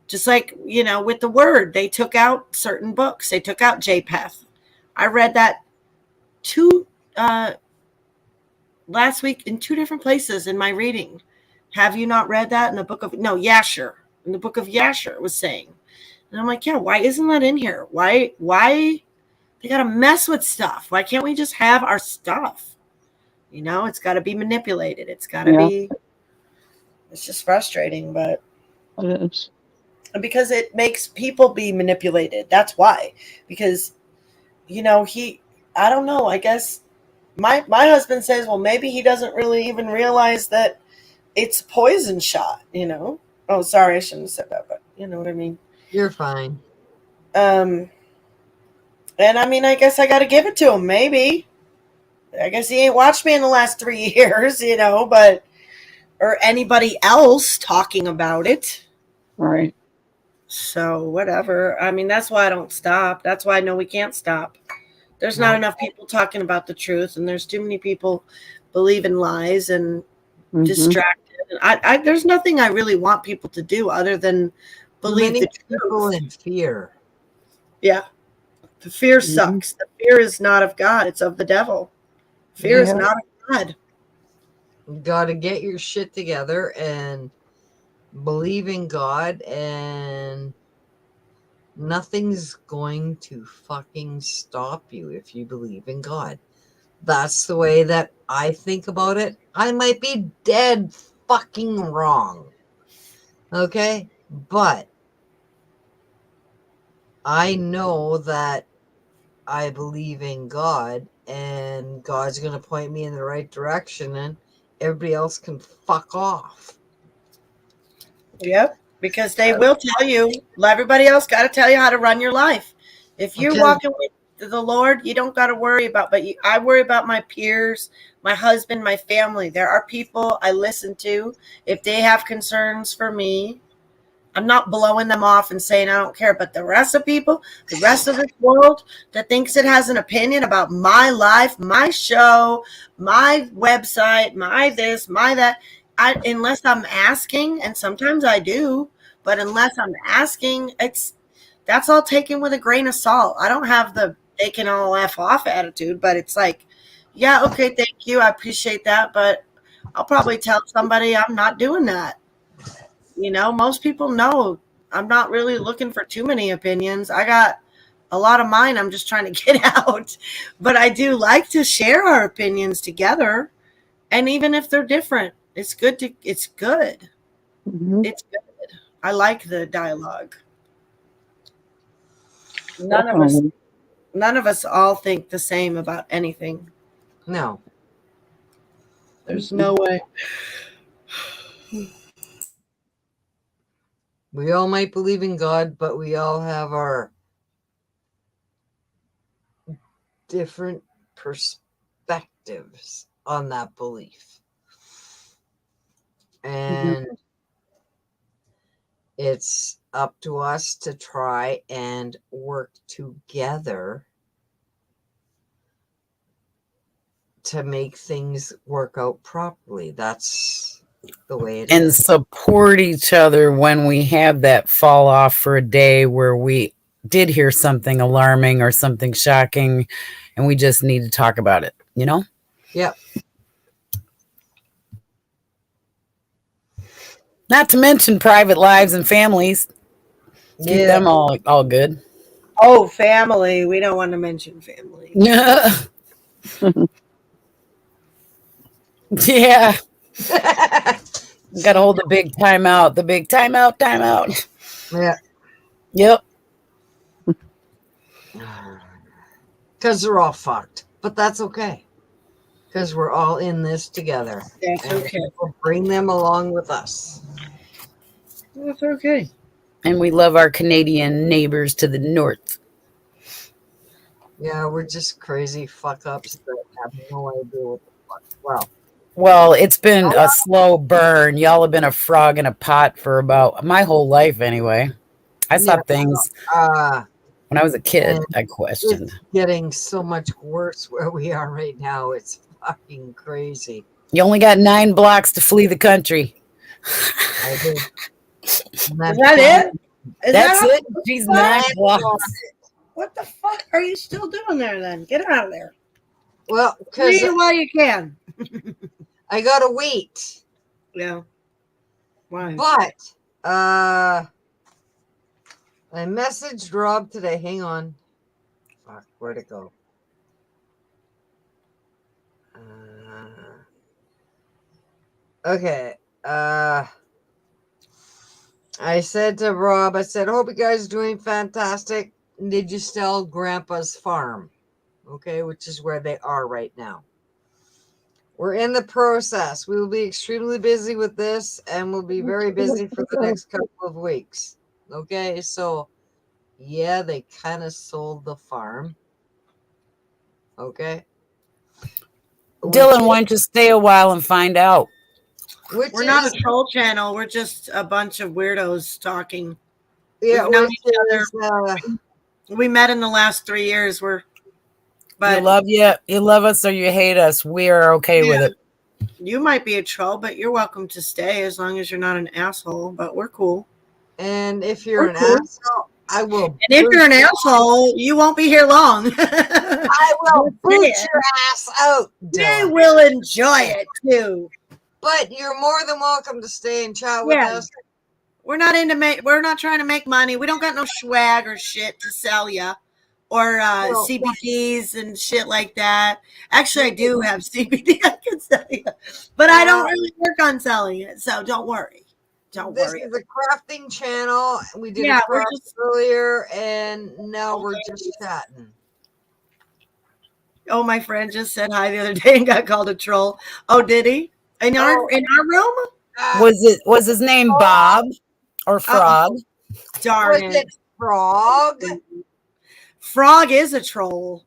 S3: the word, they took out certain books. They took out Japheth. I read that last week in 2 different places in my reading. Have you not read that in the book of Yasher? In the book of Yasher, it was saying. And I'm like, yeah, why isn't that in here? Why they got to mess with stuff? Why can't we just have our stuff? It's got to be manipulated. It's got to be, it's just frustrating, but
S5: it is.
S3: Because it makes people be manipulated. That's why. Because, I don't know, I guess my husband says, well, maybe he doesn't really even realize that it's poison shot, Oh, sorry, I shouldn't have said that, but you know what I mean?
S1: You're fine.
S3: And I guess I got to give it to him, maybe. I guess he ain't watched me in the last 3 years, but, or anybody else talking about it.
S5: Right.
S3: So whatever. That's why I don't stop. That's why I know we can't stop. There's not enough people talking about the truth, and there's too many people believing lies and distracted. And there's nothing I really want people to do other than believe the truth.
S1: In fear.
S3: Yeah. The fear sucks. The fear is not of God. It's of the devil. Fear is not of God.
S1: You got to get your shit together and believe in God, and nothing's going to fucking stop you if you believe in God. That's the way that I think about it. I might be dead fucking wrong. Okay? But I know that I believe in God, and God's going to point me in the right direction, and everybody else can fuck off.
S3: Yep, because they will tell you, everybody else got to tell you how to run your life. If you're walking with the Lord, you don't got to worry about, I worry about my peers, my husband, my family. There are people I listen to. If they have concerns for me, I'm not blowing them off and saying I don't care. But the rest of people, the rest of this world that thinks it has an opinion about my life, my show, my website, my this, my that, unless I'm asking, and sometimes I do, but unless I'm asking, that's all taken with a grain of salt. I don't have the they can all F off attitude, but it's like, yeah, okay, thank you. I appreciate that. But I'll probably tell somebody I'm not doing that. Most people know I'm not really looking for too many opinions. I got a lot of mine I'm just trying to get out. But I do like to share our opinions together. And even if they're different, It's good to. It's good.
S5: Mhm.
S3: It's good. I like the dialogue.
S5: Definitely.
S3: None of us all think the same about anything.
S1: No.
S3: There's no way.
S1: We all might believe in God, but we all have our different perspectives on that belief. And it's up to us to try and work together to make things work out properly. That's the way it
S2: And
S1: is.
S2: support each other when we have that fall off for a day where we did hear something alarming or something shocking and we just need to talk about it, you know?
S1: Yep.
S2: Not to mention private lives and families. Keep
S1: Yeah.
S2: them all good.
S3: Oh, family. We don't want to mention family.
S2: Yeah. Yeah. Got to hold the big timeout. The big timeout.
S1: Yeah.
S2: Yep.
S1: Because they're all fucked. But that's okay. Because we're all in this together.
S3: That's
S1: And
S3: okay.
S1: we'll bring them along with us.
S3: That's okay.
S2: And we love our Canadian neighbors to the north.
S1: Yeah, we're just crazy fuck ups that have no idea what the fuck.
S2: Well, it's been a slow burn. Y'all have been a frog in a pot for about my whole life anyway. I saw
S1: Yeah.
S2: things when I was a kid. I questioned.
S1: It's getting so much worse where we are right now. It's fucking crazy.
S2: You only got 9 blocks to flee the country.
S1: I think.
S3: Is that it? Is
S2: That's
S3: that
S2: it. She's 9 blocks.
S3: What the fuck are you still doing there then? Get out of there.
S1: Well, because
S3: Read it while you can.
S1: I gotta wait.
S3: Yeah. Why?
S1: But I messaged Rob today. Hang on. Fuck, where'd it go? Okay. I said to Rob, I said, hope you guys are doing fantastic. Did you sell Grandpa's farm? Okay, which is where they are right now. We're in the process. We will be extremely busy with this and we'll be very busy for the next couple of weeks. Okay, so yeah, they kind of sold the farm. Okay.
S2: Dylan, why don't you stay a while and find out?
S3: We're not a troll channel. We're just a bunch of weirdos talking.
S1: Yeah,
S3: We've known each other. We met in the last 3 years.
S2: You love us or you hate us. We are okay with it.
S3: You might be a troll, but you're welcome to stay as long as you're not an asshole. But we're cool.
S1: And if you're an asshole, I will.
S3: And if you're an asshole, you won't be here long.
S1: I will boot your ass out.
S3: They will enjoy it too.
S1: But you're more than welcome to stay and chat with us.
S3: We're not trying to make money. We don't got no swag or shit to sell ya, or CBDs and shit like that. Actually, I do have CBD. I can sell you, but I don't really work on selling it. So don't worry.
S1: This is a crafting channel. We did a craft earlier, and now we're just chatting.
S3: Oh, my friend just said hi the other day and got called a troll. Oh, did he? In our room?
S2: Was his name Bob or Frog?
S3: Darn
S1: it. Frog?
S3: Frog is a troll.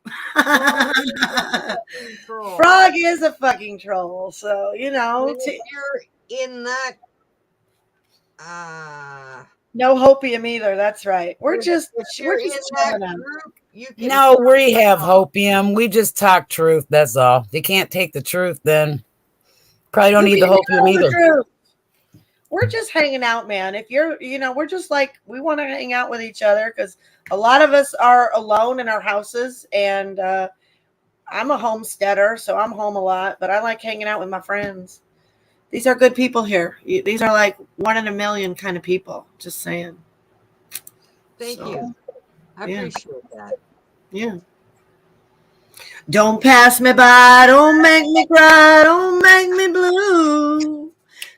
S3: Frog is a fucking troll. So, you know.
S1: You're in that.
S3: No hopium either. That's right. We're just
S2: No, we have hopium. We just talk truth. That's all. If you can't take the truth, then probably don't need the hopium either.
S3: We're just hanging out, man. If you're, we're just like, we want to hang out with each other because a lot of us are alone in our houses, and I'm a homesteader, so I'm home a lot, but I like hanging out with my friends. These are good people here. These are like 1 in a million kind of people. Just saying.
S1: Thank you. I appreciate that.
S3: Yeah. Don't pass me by. Don't make me cry. Don't make me blue.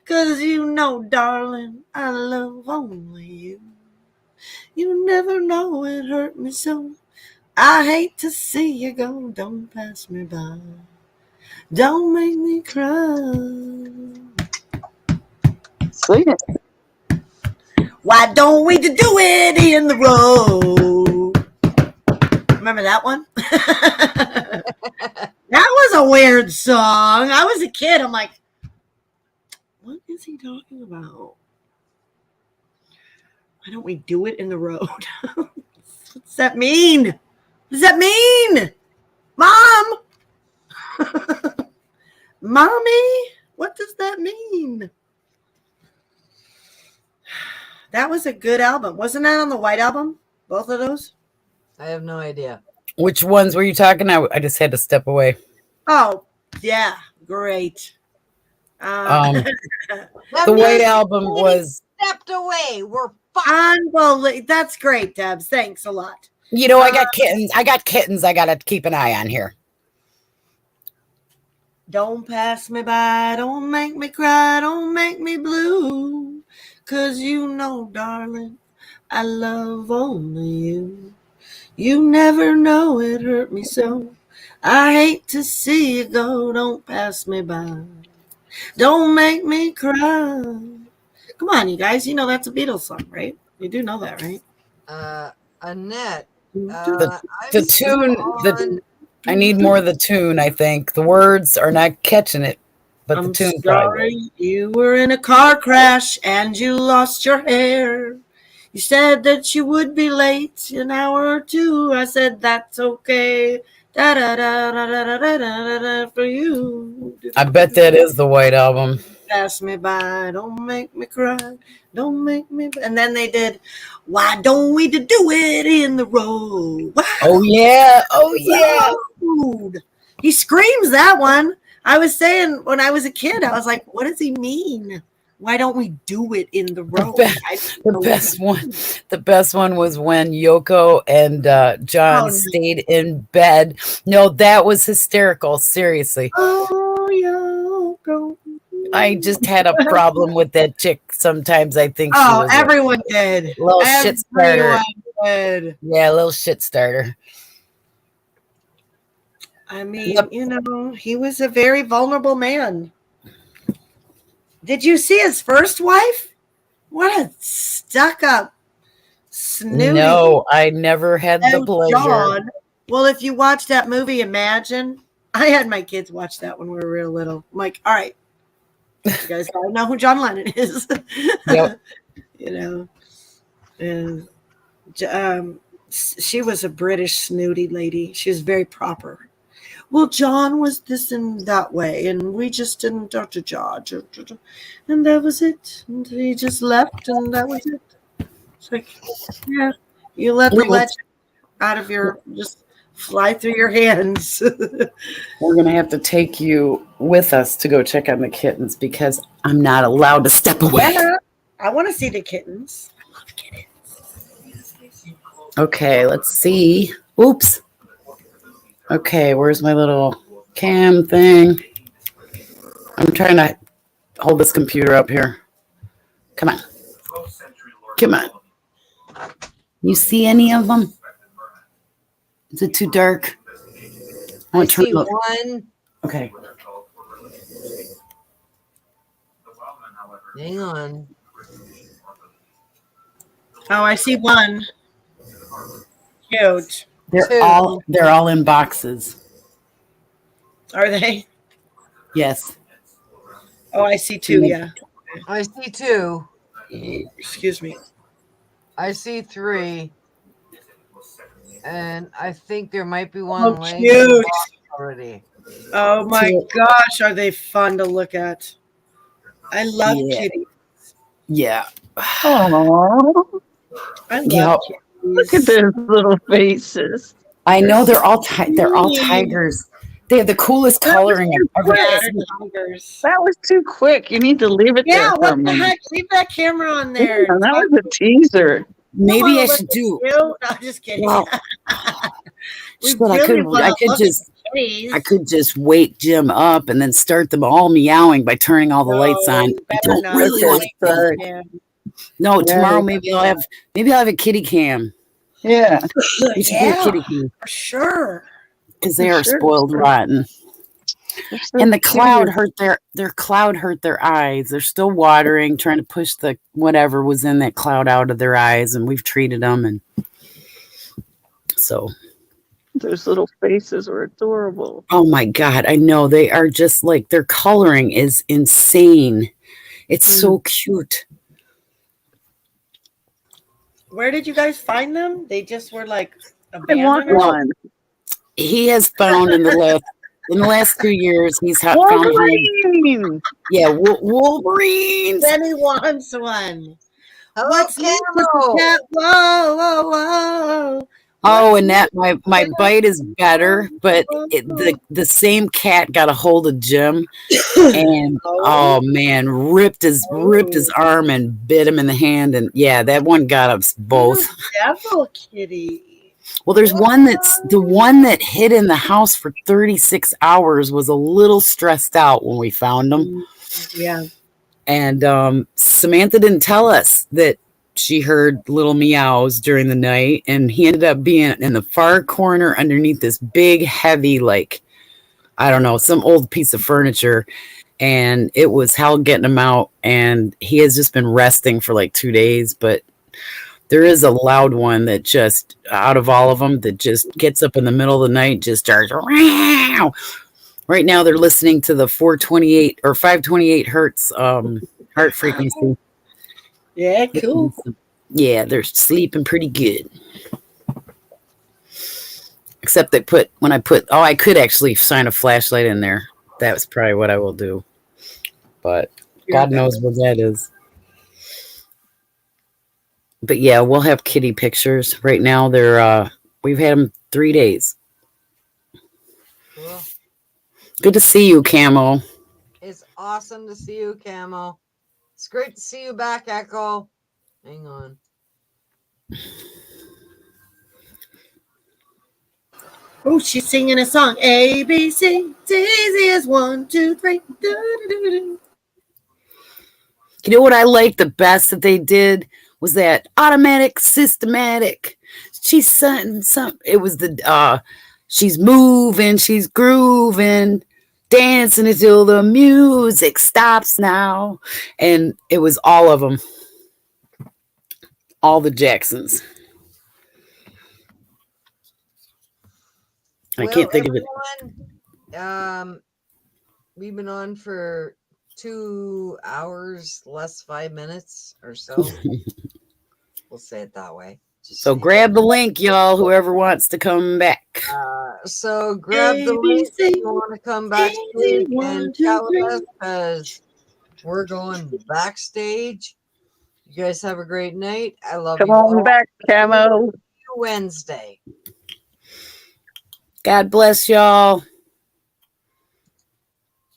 S3: 'Cause you know, darling, I love only you. You never know it hurt me so. I hate to see you go. Don't pass me by. Don't make me cry.
S5: Sing it.
S3: Why don't we do it in the road? Remember that one? That was a weird song. I was a kid. I'm like, what is he talking about? Why don't we do it in the road? What's that mean? What does that mean? Mom? Mommy? What does that mean? That was a good album. Wasn't that on the White Album? Both of those?
S1: I have no idea.
S2: Which ones were you talking? I just had to step away.
S3: Oh, yeah. Great.
S2: The
S1: That
S2: White
S1: means
S2: Album
S1: we
S2: was,
S1: stepped away. We're fucked.
S3: unbelievable. That's great, Debs. Thanks a lot.
S2: you know, I got kittens. I got to keep an eye on here.
S3: Don't pass me by. Don't make me cry. Don't make me blue. 'Cause you know, darling, I love only you. You never know it hurt me so. I hate to see you go. Don't pass me by. Don't make me cry. Come on, you guys. You know that's a Beatles song, right? You do know that, right?
S1: Annette.
S2: The
S1: I'm
S2: tune,
S1: on-
S2: I need more of the tune, I think. The words are not catching it, but the
S3: I'm
S2: tune.
S3: sorry you were in a car crash and you lost your hair. You said that you would be late an hour or two. I said that's okay. Da da da da da da da da da for you.
S2: I bet that is the White Album.
S3: Pass me by, don't make me cry, don't make me. And then they did, why don't we do it in the road?
S2: Oh yeah, oh yeah.
S3: Road. He screams that one. I was saying when I was a kid, I was like, what does he mean? Why don't we do it in the road?
S2: The best one was when Yoko and John
S3: Oh, no.
S2: stayed in bed. No, that was hysterical. Seriously,
S3: Oh, Yoko.
S2: I just had a problem with that chick. Sometimes I think she
S3: Oh,
S2: was
S3: everyone did.
S2: a little shit starter.
S3: Everyone did.
S2: Yeah, a little shit starter.
S3: I mean,
S2: Yep.
S3: you know, he was a very vulnerable man. Did you see his first wife? What a stuck-up, snooty.
S2: No, I never had the
S3: And
S2: pleasure.
S3: John. Well, if you watch that movie, Imagine. I had my kids watch that when we were real little. I'm like, all right, you guys gotta know who John Lennon is.
S2: Yep.
S3: You know, and she was a British snooty lady. She was very proper. Well, John was this and that way, and we just didn't talk to John, and that was it. And he just left, and that was it. It's like, yeah, you let the
S2: Little-
S3: legend out of your, just fly through your hands.
S2: We're going to have to take you with us to go check on the kittens because I'm not allowed to step away.
S3: Yeah, I want to see the kittens. I love kittens.
S2: Okay, let's see. Oops. Okay, where's my little cam thing? I'm trying to hold this computer up here. Come on. Come on. You see any of them? Is it too dark? I
S1: I
S2: want to turn
S1: see
S2: the-
S1: one.
S2: Okay.
S1: Hang on.
S3: Oh, I see one. Cute.
S2: They're all in boxes.
S3: Are they?
S2: Yes.
S3: Oh, I see two. Yeah.
S1: I see two.
S3: Excuse me.
S1: I see three. And I think there might be one
S3: Oh,
S1: laying in the
S3: cute.
S1: box already.
S3: Oh my
S2: Two.
S3: gosh, are they fun to look at? I love
S2: Yeah.
S3: kitties.
S2: Yeah.
S5: Aww,
S3: I love
S2: Yep.
S3: kitties.
S5: look at those little faces.
S2: I know they're all tigers. They have the coolest coloring I've ever
S3: Yeah,
S2: seen.
S3: they're tigers.
S5: That was too quick. You need to leave it
S3: Yeah,
S5: there for a
S3: what the
S5: minute.
S3: heck? Leave that camera on there.
S5: Yeah, that was a teaser.
S2: Maybe I
S3: Look
S2: should
S3: at
S2: do.
S3: you. No, just kidding.
S2: Well,
S3: We
S2: shit, I
S3: really
S2: could
S3: wanna look at
S2: just.
S3: the
S2: I could just wake Jim up and then start them all meowing by turning all the lights on. I don't really want to.
S5: sorry.
S2: No, tomorrow
S5: Yeah.
S2: maybe I'll have a kitty cam.
S5: Yeah.
S2: We should do a kitty cam
S3: for sure.
S2: because they
S5: For
S2: are
S5: sure.
S2: spoiled rotten.
S5: They're so
S2: And the cloud
S5: cute.
S2: hurt their cloud hurt their eyes. They're still watering, trying to push the whatever was in that cloud out of their eyes, and we've treated them, and so.
S5: Those little faces were adorable.
S2: Oh my God, I know they are just like their coloring is insane. It's so cute.
S3: Where did you guys find them? They just were like
S5: I want
S3: abandoned. or-
S5: one.
S2: He has found in the last 2 years he's found
S5: Wolverine!
S2: Wolverines.
S3: Benny wants one.
S1: Hello,
S3: What's new,
S1: Camo.
S3: Cat? Whoa, whoa, whoa.
S2: Oh, and that my bite is better, but the same cat got a hold of Jim, and oh man, ripped his arm and bit him in the hand, and yeah, that one got us both.
S3: Devil kitty.
S2: Well, there's the one that hid in the house for 36 hours was a little stressed out when we found him.
S3: Yeah.
S2: And Samantha didn't tell us that she heard little meows during the night, and he ended up being in the far corner underneath this big, heavy, like, I don't know, some old piece of furniture. And it was hell getting him out. And he has just been resting for like 2 days, but there is a loud one that just, out of all of them, that just gets up in the middle of the night, just starts. Right now, they're listening to the 428 or 528 hertz heart frequency.
S3: Yeah, cool.
S2: Yeah, they're sleeping pretty good. Except I could actually shine a flashlight in there. That was probably what I will do. But God knows what that is. But yeah, we'll have kitty pictures. Right now we've had them 3 days.
S1: Cool.
S2: Good to see you, Camo.
S1: It's awesome to see you, Camo. It's great to see you back, Echo. Hang on.
S3: Oh, she's singing a song. A, B, C, it's easy as 1, 2, 3. Do-do-do-do-do.
S2: You know what I liked the best that they did was that automatic, systematic. She's something. It was she's moving, she's grooving, dancing until the music stops now. And it was all of them. All the Jacksons. I can't think of it.
S1: Everyone, we've been on for 2 hours, less 5 minutes or so. We'll say it that way.
S2: So grab the link, y'all, whoever wants to come back.
S1: So grab the link if you want to come backstage and chat with us, because we're going backstage. You guys have a great night. I love
S5: Come
S1: you all.
S5: on back, Camo.
S1: Wednesday.
S2: God bless y'all.